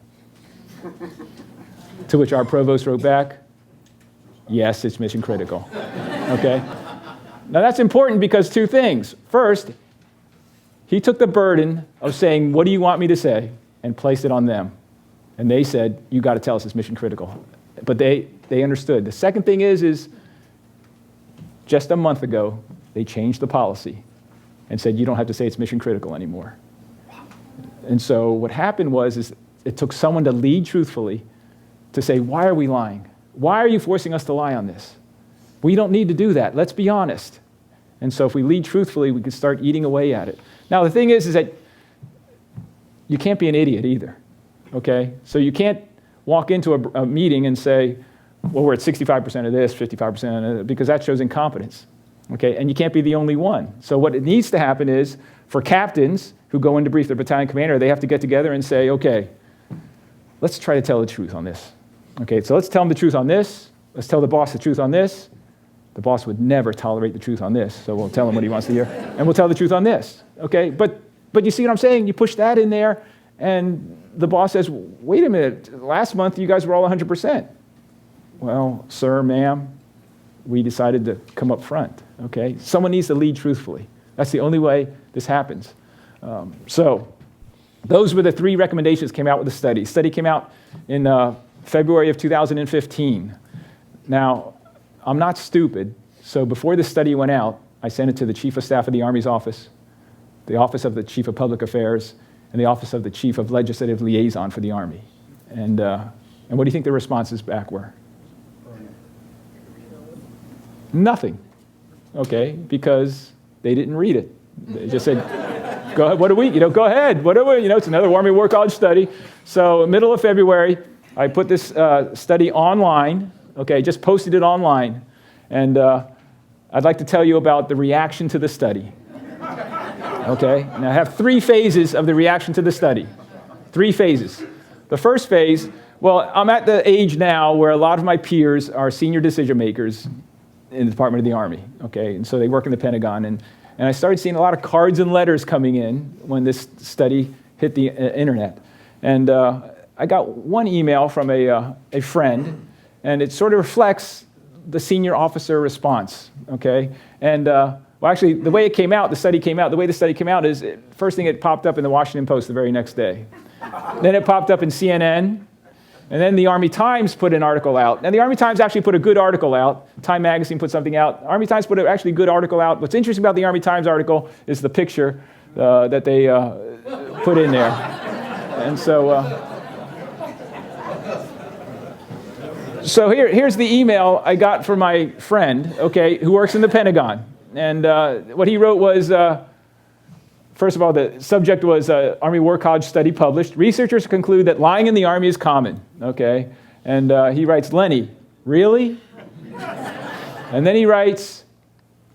To which our provost wrote back, yes, it's mission critical. Okay? Now that's important because two things. First, he took the burden of saying, what do you want me to say? And placed it on them. And they said, you got to tell us it's mission critical. But they understood. The second thing is just a month ago, they changed the policy and said, you don't have to say it's mission critical anymore. And so what happened was it took someone to lead truthfully to say, why are we lying? Why are you forcing us to lie on this? We don't need to do that. Let's be honest. And so if we lead truthfully, we can start eating away at it. Now, the thing is that you can't be an idiot either, okay? So you can't walk into a meeting and say, well, we're at 65% of this, 55% of that, because that shows incompetence, okay? And you can't be the only one. So what it needs to happen is, for captains who go in to brief their battalion commander, they have to get together and say, okay, let's try to tell the truth on this. Okay, so let's tell them the truth on this. Let's tell the boss the truth on this. The boss would never tolerate the truth on this, so we'll tell him what he wants to hear. And we'll tell the truth on this, okay? But you see what I'm saying? You push that in there, and the boss says, wait a minute, last month you guys were all 100%. Well, sir, ma'am, we decided to come up front, okay? Someone needs to lead truthfully. That's the only way this happens. So those were the three recommendations that came out with the study. The study came out in February of 2015. Now, I'm not stupid, so before the study went out, I sent it to the Chief of Staff of the Army's office, the Office of the Chief of Public Affairs, and the Office of the Chief of Legislative Liaison for the Army. And what do you think the responses back were? Nothing, okay, because they didn't read it. They just said, go ahead, go ahead, whatever, it's another Army War College study. So middle of February, I put this study online, okay, just posted it online. And I'd like to tell you about the reaction to the study. Okay, now I have 3 phases of the reaction to the study. 3 phases. The first phase, well, I'm at the age now where a lot of my peers are senior decision makers in the Department of the Army, okay, and so they work in the Pentagon. And I started seeing a lot of cards and letters coming in when this study hit the internet. And I got one email from a friend, and it sort of reflects the senior officer response, okay? And, well, actually, the way the study came out is, first thing, it popped up in the Washington Post the very next day. Then it popped up in CNN, and then the Army Times put an article out. And the Army Times actually put a good article out. Time Magazine put something out. Army Times put actually a good article out. What's interesting about the Army Times article is the picture that they put in there. And so here's the email I got from my friend, okay, who works in the Pentagon. And what he wrote was, first of all, the subject was Army War College study published. Researchers conclude that lying in the Army is common, okay? And he writes, Lenny, really? And then he writes,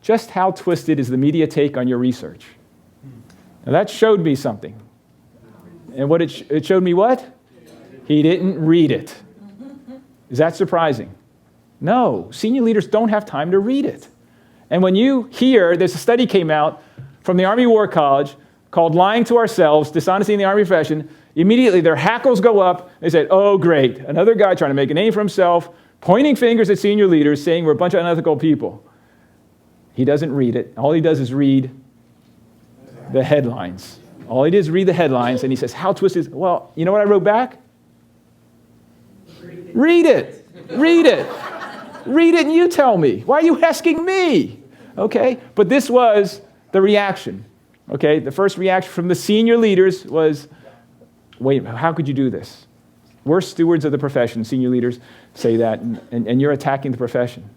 just how twisted is the media take on your research? Now that showed me something. And what it showed me what? He didn't read it. Is that surprising? No, senior leaders don't have time to read it. And when you hear, there's a study came out from the Army War College called Lying to Ourselves, Dishonesty in the Army Profession, immediately their hackles go up. They said, oh, great, another guy trying to make a name for himself, pointing fingers at senior leaders, saying we're a bunch of unethical people. He doesn't read it. All he does is read the headlines. All he did is read the headlines, and he says, how twisted is, well, you know what I wrote back? Read it. Read it. Read it and you tell me. Why are you asking me? Okay? But this was the reaction. Okay? The first reaction from the senior leaders was, wait, how could you do this? We're stewards of the profession. Senior leaders say that, and you're attacking the profession.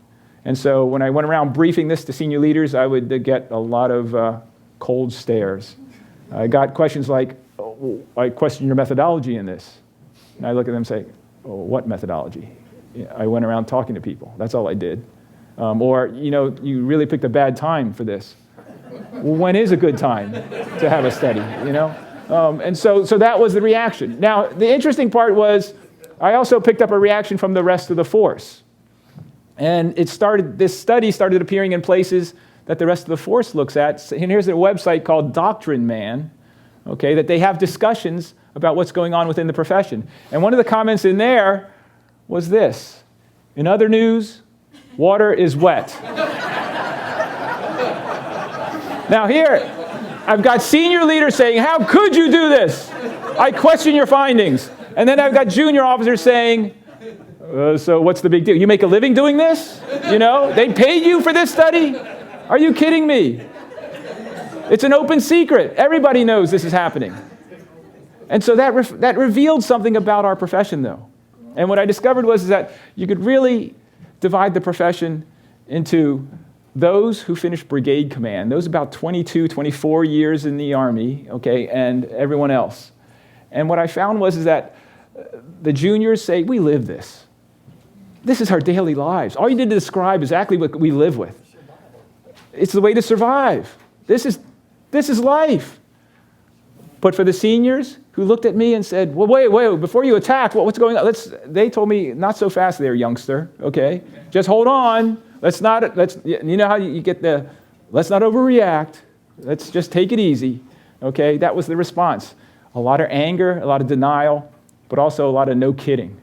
And so when I went around briefing this to senior leaders, I would get a lot of cold stares. I got questions like, oh, I question your methodology in this. And I look at them and say, oh, what methodology? I went around talking to people. That's all I did. Or, you really picked a bad time for this. Well, when is a good time to have a study, And so that was the reaction. Now, the interesting part was I also picked up a reaction from the rest of the force. And this study started appearing in places that the rest of the force looks at. And here's a website called Doctrine Man, okay, that they have discussions about what's going on within the profession. And one of the comments in there was this: in other news, water is wet. Now here, I've got senior leaders saying, how could you do this? I question your findings. And then I've got junior officers saying, so what's the big deal? You make a living doing this? You know, they paid you for this study? Are you kidding me? It's an open secret. Everybody knows this is happening. And so that revealed something about our profession, though. And what I discovered was that you could really divide the profession into those who finished brigade command, those about 22, 24 years in the Army, okay, and everyone else. And what I found was that the juniors say, we live this. This is our daily lives. All you need to describe exactly what we live with. It's the way to survive. This is life. But for the seniors who looked at me and said, well, wait, before you attack, what's going on? They told me, not so fast there, youngster, okay? Just hold on. Let's you know how you get let's not overreact. Let's just take it easy, okay? That was the response. A lot of anger, a lot of denial, but also a lot of no kidding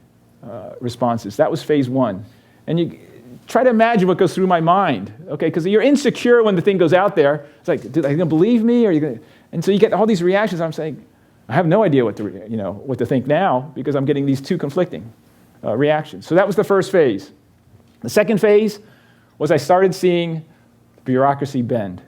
responses. That was phase one. And you try to imagine what goes through my mind, okay? Because you're insecure when the thing goes out there. It's like, are you going to believe me? Or are you going to? And so you get all these reactions. I'm saying, I have no idea what to think now because I'm getting these two conflicting reactions. So that was the first phase. The second phase was I started seeing bureaucracy bend.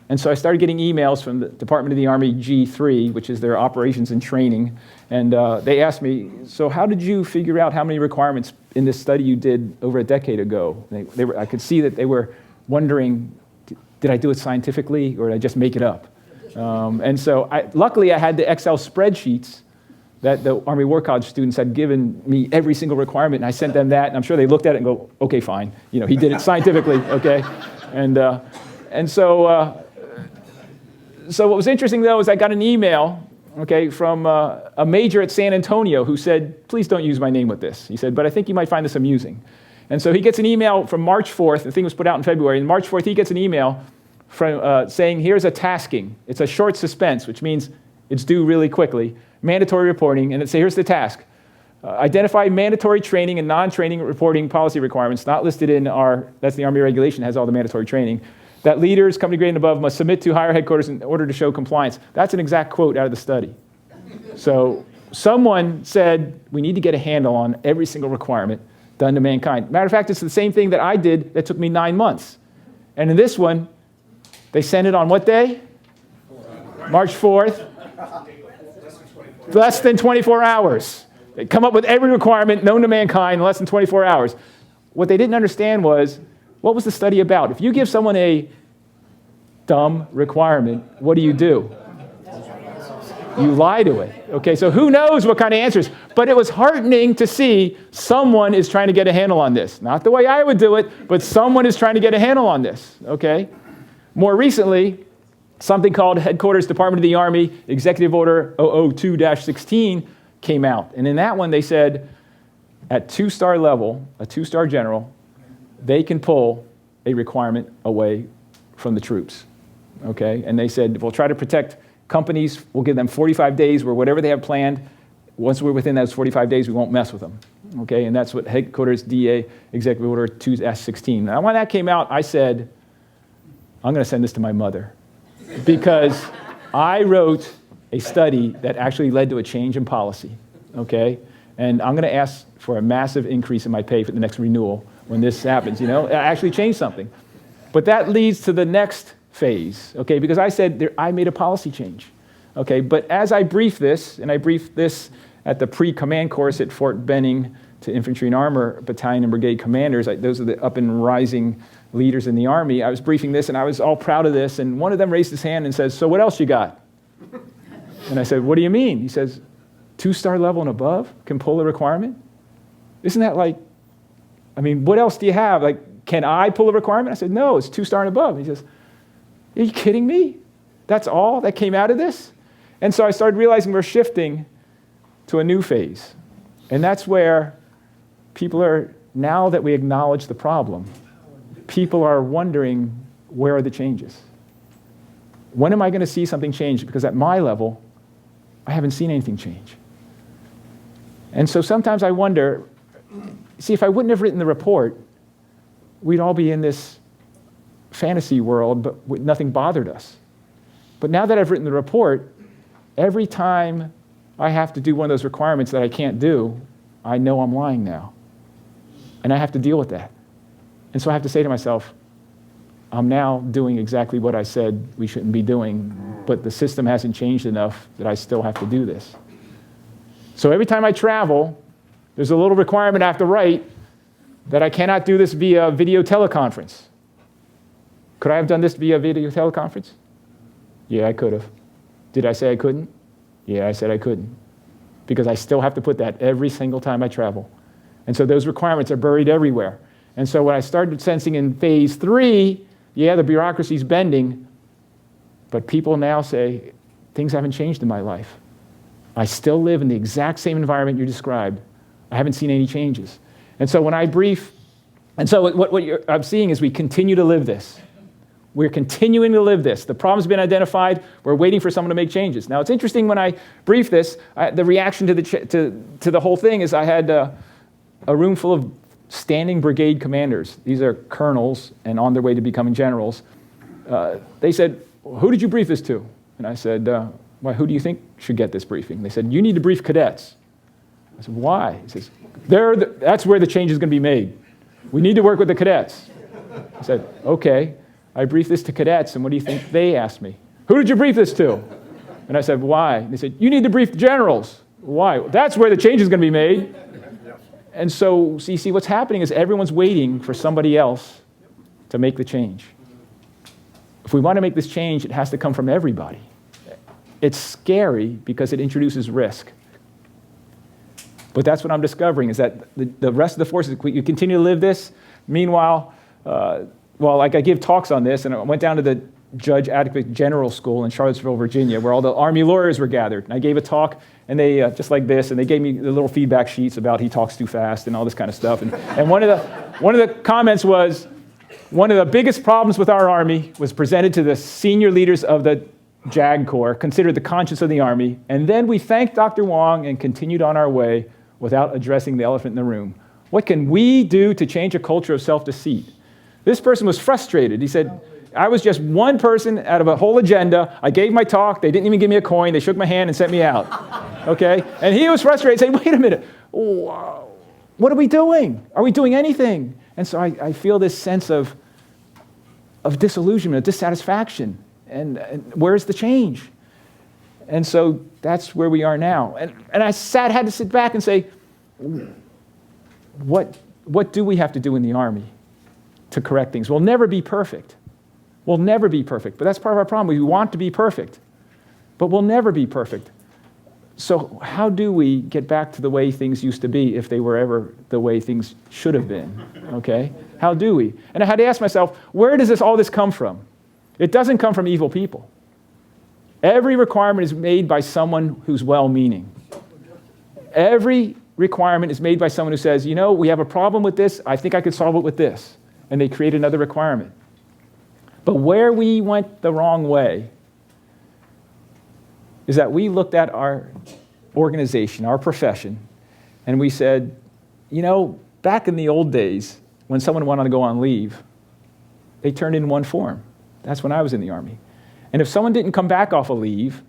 And so I started getting emails from the Department of the Army G3, which is their operations and training. And they asked me, so how did you figure out how many requirements in this study you did over a decade ago? I could see that they were wondering, did I do it scientifically or did I just make it up? And so luckily I had the Excel spreadsheets that the Army War College students had given me every single requirement, and I sent them that, and I'm sure they looked at it and go, okay, fine. You know, he did it scientifically, okay? And so what was interesting, though, is I got an email, okay, from a major at San Antonio who said, please don't use my name with this. He said, but I think you might find this amusing. And so he gets an email from March 4th. The thing was put out in February. And March 4th, he gets an email from saying, here's a tasking. It's a short suspense, which means it's due really quickly. Mandatory reporting. And it says, here's the task. Identify mandatory training and non-training reporting policy requirements not listed in that's the Army regulation, has all the mandatory training, that leaders, company grade and above, must submit to higher headquarters in order to show compliance. That's an exact quote out of the study. So someone said, we need to get a handle on every single requirement done to mankind. Matter of fact, it's the same thing that I did that took me 9 months. And in this one, they sent it on what day? March 4th. Less than 24 hours. They come up with every requirement known to mankind in less than 24 hours. What they didn't understand was, what was the study about? If you give someone a dumb requirement, what do? You lie to it. Okay, so who knows what kind of answers? But it was heartening to see someone is trying to get a handle on this. Not the way I would do it, but someone is trying to get a handle on this. Okay? More recently, something called Headquarters Department of the Army Executive Order 002-16 came out. And in that one, they said, at 2-star level, a 2-star general, they can pull a requirement away from the troops. Okay? And they said, we'll try to protect companies. We'll give them 45 days where whatever they have planned, once we're within those 45 days, we won't mess with them. Okay? And that's what Headquarters DA Executive Order 2-16. Now, when that came out, I said, I'm going to send this to my mother. Because I wrote a study that actually led to a change in policy, okay? And I'm going to ask for a massive increase in my pay for the next renewal when this happens, I actually changed something. But that leads to the next phase, okay? Because I said I made a policy change, okay? But as I briefed this, and I briefed this at the pre-command course at Fort Benning to Infantry and Armor Battalion and Brigade commanders, those are the up and rising leaders in the Army. I was briefing this, and I was all proud of this, and one of them raised his hand and says, so what else you got? And I said, what do you mean? He says, 2-star level and above can pull a requirement? Isn't that what else do you have? Can I pull a requirement? I said, no, it's 2-star and above. He says, are you kidding me? That's all that came out of this? And so I started realizing we're shifting to a new phase. And that's where people are, now that we acknowledge the problem, people are wondering, where are the changes? When am I going to see something change? Because at my level, I haven't seen anything change. And so sometimes I wonder, see, if I wouldn't have written the report, we'd all be in this fantasy world, but nothing bothered us. But now that I've written the report, every time I have to do one of those requirements that I can't do, I know I'm lying now. And I have to deal with that. And so I have to say to myself, I'm now doing exactly what I said we shouldn't be doing, but the system hasn't changed enough that I still have to do this. So every time I travel, there's a little requirement I have to write that I cannot do this via video teleconference. Could I have done this via video teleconference? Yeah, I could have. Did I say I couldn't? Yeah, I said I couldn't. Because I still have to put that every single time I travel. And so those requirements are buried everywhere. And so when I started sensing in phase 3, yeah, the bureaucracy's bending, but people now say, things haven't changed in my life. I still live in the exact same environment you described. I haven't seen any changes. And so when I brief, and so what I'm seeing is we continue to live this. We're continuing to live this. The problem's been identified. We're waiting for someone to make changes. Now, it's interesting when I brief this, the reaction to the whole thing is I had a room full of standing brigade commanders. These are colonels and on their way to becoming generals. They said, who did you brief this to? And I said, why, who do you think should get this briefing? They said, you need to brief cadets. I said, why? He says, that's where the change is going to be made. We need to work with the cadets. I said, okay. I briefed this to cadets, and what do you think they asked me? Who did you brief this to? And I said, why? They said, you need to brief the generals. Why? That's where the change is going to be made. And so, you see, what's happening is everyone's waiting for somebody else to make the change. If we want to make this change, it has to come from everybody. It's scary because it introduces risk. But that's what I'm discovering, is that the rest of the forces, you continue to live this. Meanwhile, like I give talks on this, and I went down to the Judge Advocate General School in Charlottesville, Virginia, where all the Army lawyers were gathered. And I gave a talk, and they, just like this, and they gave me the little feedback sheets about he talks too fast and all this kind of stuff. And one of the comments was, one of the biggest problems with our Army was presented to the senior leaders of the JAG Corps, considered the conscience of the Army, and then we thanked Dr. Wong and continued on our way without addressing the elephant in the room. What can we do to change a culture of self-deceit? This person was frustrated. He said, I was just one person out of a whole agenda. I gave my talk. They didn't even give me a coin. They shook my hand and sent me out. Okay? And he was frustrated, saying, wait a minute. What are we doing? Are we doing anything? And so I feel this sense of disillusionment, dissatisfaction. And where's the change? And so that's where we are now. And I had to sit back and say, what do we have to do in the Army to correct things? We'll never be perfect. We'll never be perfect. But that's part of our problem. We want to be perfect. But we'll never be perfect. So how do we get back to the way things used to be if they were ever the way things should have been? Okay? How do we? And I had to ask myself, where does all this come from? It doesn't come from evil people. Every requirement is made by someone who's well-meaning. Every requirement is made by someone who says, you know, we have a problem with this. I think I could solve it with this. And they create another requirement. But where we went the wrong way is that we looked at our organization, our profession, and we said, you know, back in the old days, when someone wanted to go on leave, they turned in one form. That's when I was in the Army. And if someone didn't come back off a leave,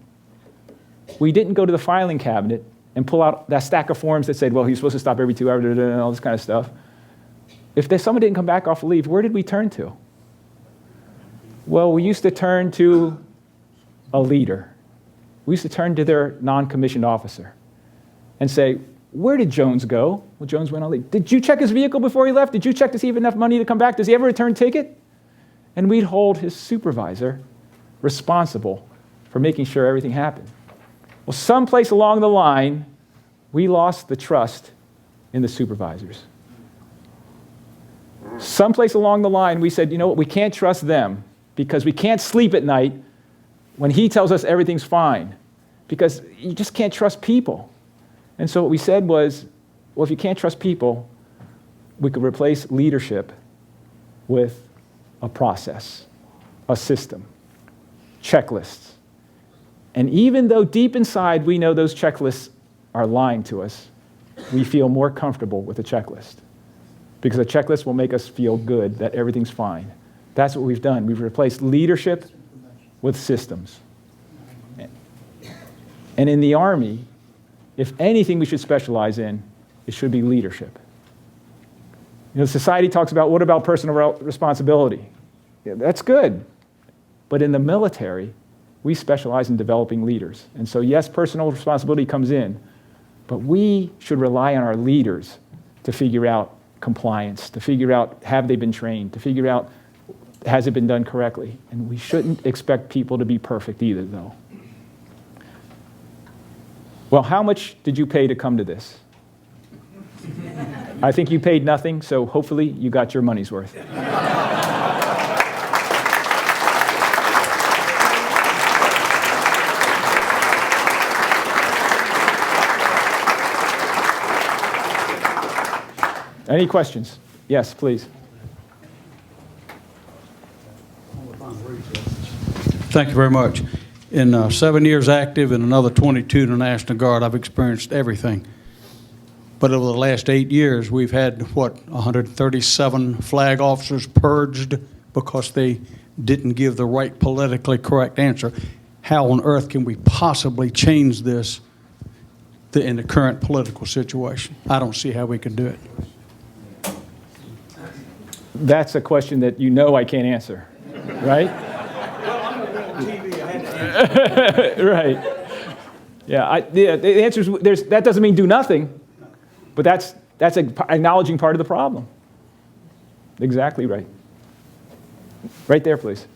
we didn't go to the filing cabinet and pull out that stack of forms that said, well, he's supposed to stop every 2 hours, and all this kind of stuff. If someone didn't come back off a leave, where did we turn to? Well, we used to turn to a leader. We used to turn to their non-commissioned officer and say, where did Jones go? Well, Jones went on leave. Did you check his vehicle before he left? Did you check to see if he had enough money to come back? Does he ever return a ticket? And we'd hold his supervisor responsible for making sure everything happened. Well, someplace along the line, we lost the trust in the supervisors. Someplace along the line, we said, you know what, we can't trust them because we can't sleep at night when he tells us everything's fine, because you just can't trust people. And so what we said was, well, if you can't trust people, we could replace leadership with a process, a system, checklists. And even though deep inside we know those checklists are lying to us, we feel more comfortable with a checklist. Because a checklist will make us feel good that everything's fine, That's what we've done. We've replaced leadership with systems. And in the Army, if anything we should specialize in, it should be leadership. Society talks about, what about personal responsibility? Yeah, that's good. But in the military, we specialize in developing leaders. And so yes, personal responsibility comes in, but we should rely on our leaders to figure out compliance, to figure out, have they been trained, to figure out, has it been done correctly? And we shouldn't expect people to be perfect either, though. Well, how much did you pay to come to this? I think you paid nothing, so hopefully you got your money's worth. Any questions? Yes, please. Thank you very much. In 7 years active and another 22 in the National Guard, I've experienced everything. But over the last 8 years, we've had, 137 flag officers purged because they didn't give the right politically correct answer. How on earth can we possibly change this in the current political situation? I don't see how we can do it. That's a question that I can't answer, right? Right. Yeah, the answer is that doesn't mean do nothing, but that's acknowledging part of the problem. Exactly right. Right there, please.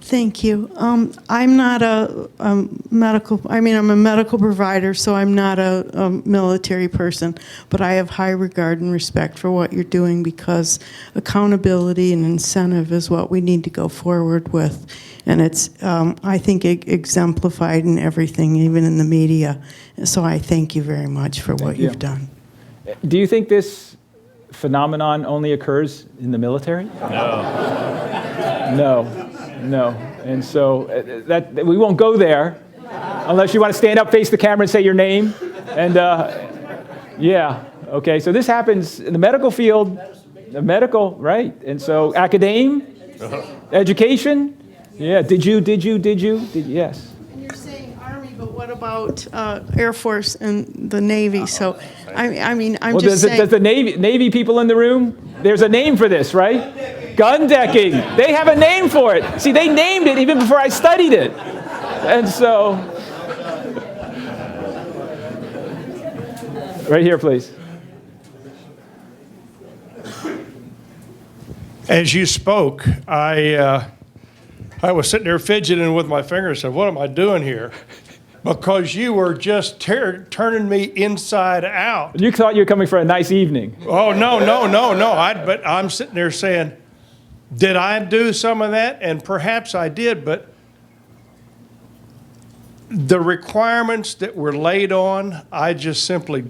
Thank you. I'm not a medical, I'm a medical provider, so I'm not a military person, but I have high regard and respect for what you're doing because accountability and incentive is what we need to go forward with. And it's, I think, exemplified in everything, even in the media. So I thank you very much for what you've done. Do you think this phenomenon only occurs in the military? No. And so that we won't go there unless you want to stand up, face the camera, and say your name. And yeah, okay. So this happens in the medical field, right? And so academe, education. Yeah. Did you? Yes. And you're saying Army, but what about Air Force and the Navy? So I'm just saying. Does the Navy people in the room? There's a name for this, right? Gun decking. They have a name for it. See, they named it even before I studied it. And so, right here, please. As you spoke, I was sitting there fidgeting with my fingers and said, what am I doing here? Because you were just turning me inside out. You thought you were coming for a nice evening. Oh, no. But I'm sitting there saying, did I do some of that? And perhaps I did, but the requirements that were laid on, I just simply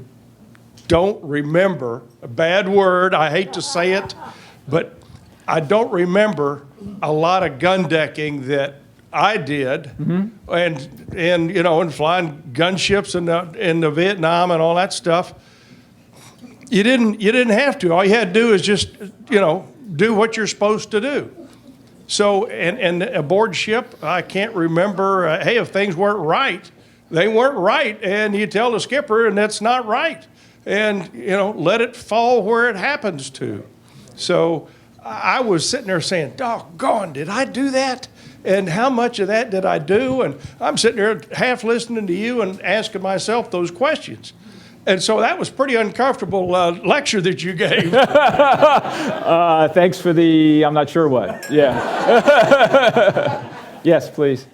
don't remember. A bad word, I hate to say it, but I don't remember a lot of gun decking that I did, and flying gunships in the Vietnam and all that stuff. You didn't have to. All you had to do is just do what you're supposed to do. So and aboard ship, I can't remember. Hey, if things weren't right, they weren't right, and you tell the skipper, and that's not right, and let it fall where it happens to. So I was sitting there saying, doggone, did I do that? And how much of that did I do? And I'm sitting there half listening to you and asking myself those questions. And so that was pretty uncomfortable lecture that you gave. Thanks for the, I'm not sure what. Yeah. Yes, please.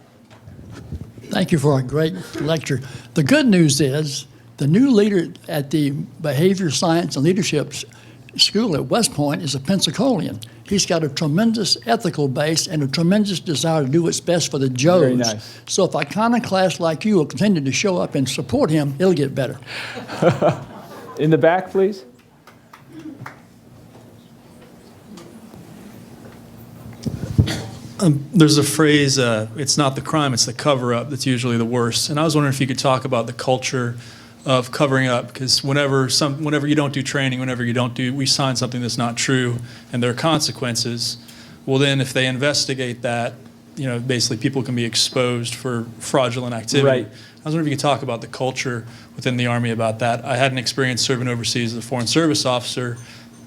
Thank you for a great lecture. The good news is the new leader at the Behavior Science and Leadership School at West Point is a Pensacolian. He's got a tremendous ethical base and a tremendous desire to do what's best for the Joes. Very nice. So if iconoclasts like you will continue to show up and support him, it'll get better. In the back, please. There's a phrase, it's not the crime, it's the cover-up that's usually the worst. And I was wondering if you could talk about the culture of covering up, because whenever you don't do training, we sign something that's not true, and there are consequences. Well, then if they investigate that, basically people can be exposed for fraudulent activity. Right. I was wondering if you could talk about the culture within the Army about that. I had an experience serving overseas as a Foreign Service officer.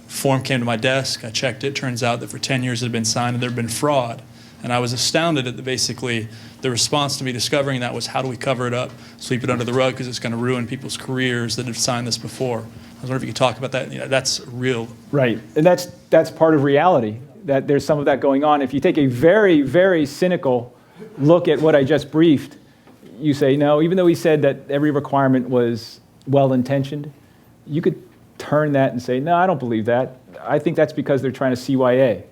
Form came to my desk. I checked it. Turns out that for 10 years it had been signed and there had been fraud. And I was astounded at basically the response to me discovering that was, how do we cover it up, sweep it under the rug because it's going to ruin people's careers that have signed this before. I was wondering if you could talk about that. That's real. Right, and that's part of reality, that there's some of that going on. If you take a very, very cynical look at what I just briefed, you say, no, even though he said that every requirement was well-intentioned, you could turn that and say, no, I don't believe that. I think that's because they're trying to CYA,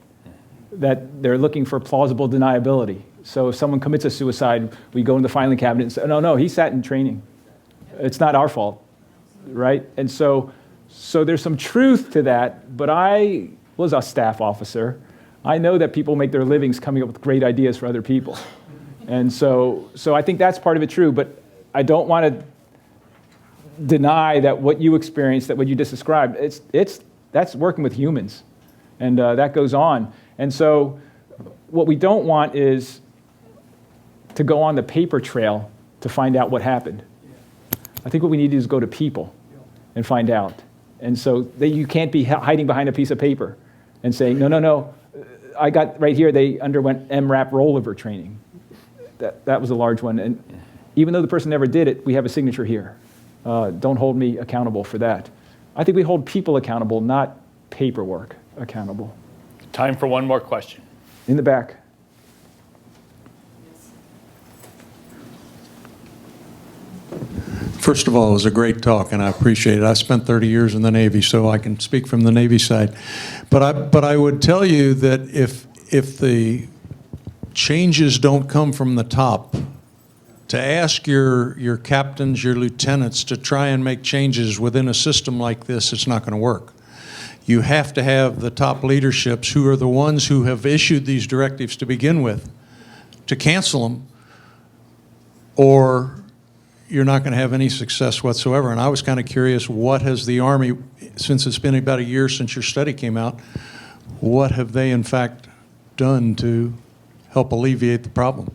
that they're looking for plausible deniability. So if someone commits a suicide, we go in the filing cabinet and say, no, he sat in training. It's not our fault, right? And so there's some truth to that, but I was a staff officer. I know that people make their livings coming up with great ideas for other people. And so I think that's part of it true, but I don't want to deny that what you experienced, that what you just described, that's working with humans, and that goes on. And so what we don't want is to go on the paper trail to find out what happened. I think what we need to do is go to people and find out. And so you can't be hiding behind a piece of paper and saying, no, I got right here, they underwent MRAP rollover training. That was a large one. And even though the person never did it, we have a signature here. Don't hold me accountable for that. I think we hold people accountable, not paperwork accountable. Time for one more question. In the back. First of all, it was a great talk, and I appreciate it. I spent 30 years in the Navy, so I can speak from the Navy side. But I would tell you that if the changes don't come from the top, to ask your captains, your lieutenants to try and make changes within a system like this, it's not going to work. You have to have the top leaderships, who are the ones who have issued these directives to begin with, to cancel them, or you're not going to have any success whatsoever. And I was kind of curious, what has the Army, since it's been about a year since your study came out, what have they in fact done to help alleviate the problem?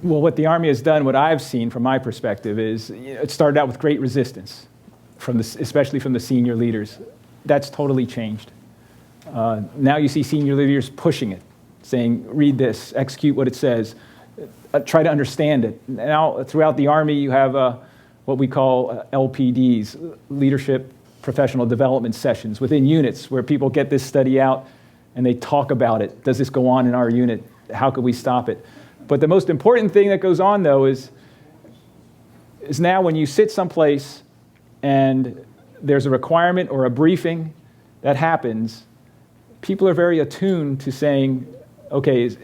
Well, what the Army has done, what I've seen from my perspective, is it started out with great resistance, especially from the senior leaders. That's totally changed. Now you see senior leaders pushing it, saying, read this, execute what it says, try to understand it. Now, throughout the Army, you have what we call LPDs, Leadership Professional Development Sessions, within units, where people get this study out and they talk about it. Does this go on in our unit? How could we stop it? But the most important thing that goes on, though, is now when you sit someplace and there's a requirement or a briefing that happens, people are very attuned to saying, okay, is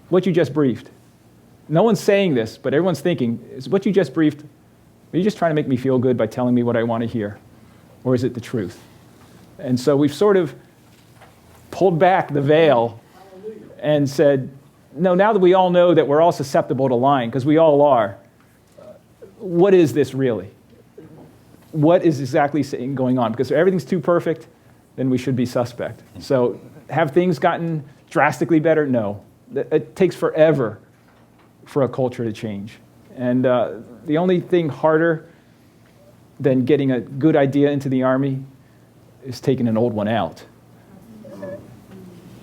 what you just briefed? No one's saying this, but everyone's thinking, is what you just briefed, are you just trying to make me feel good by telling me what I want to hear? Or is it the truth? And so we've sort of pulled back the veil and said, no, now that we all know that we're all susceptible to lying, because we all are, what is this really? What is exactly going on? Because if everything's too perfect, then we should be suspect. So have things gotten drastically better? No. It takes forever for a culture to change. And the only thing harder than getting a good idea into the Army is taking an old one out.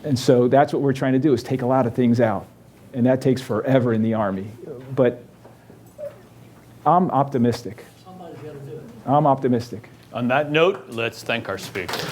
And so that's what we're trying to do, is take a lot of things out. And that takes forever in the Army. But I'm optimistic. Somebody's got to do it. I'm optimistic. On that note, let's thank our speakers.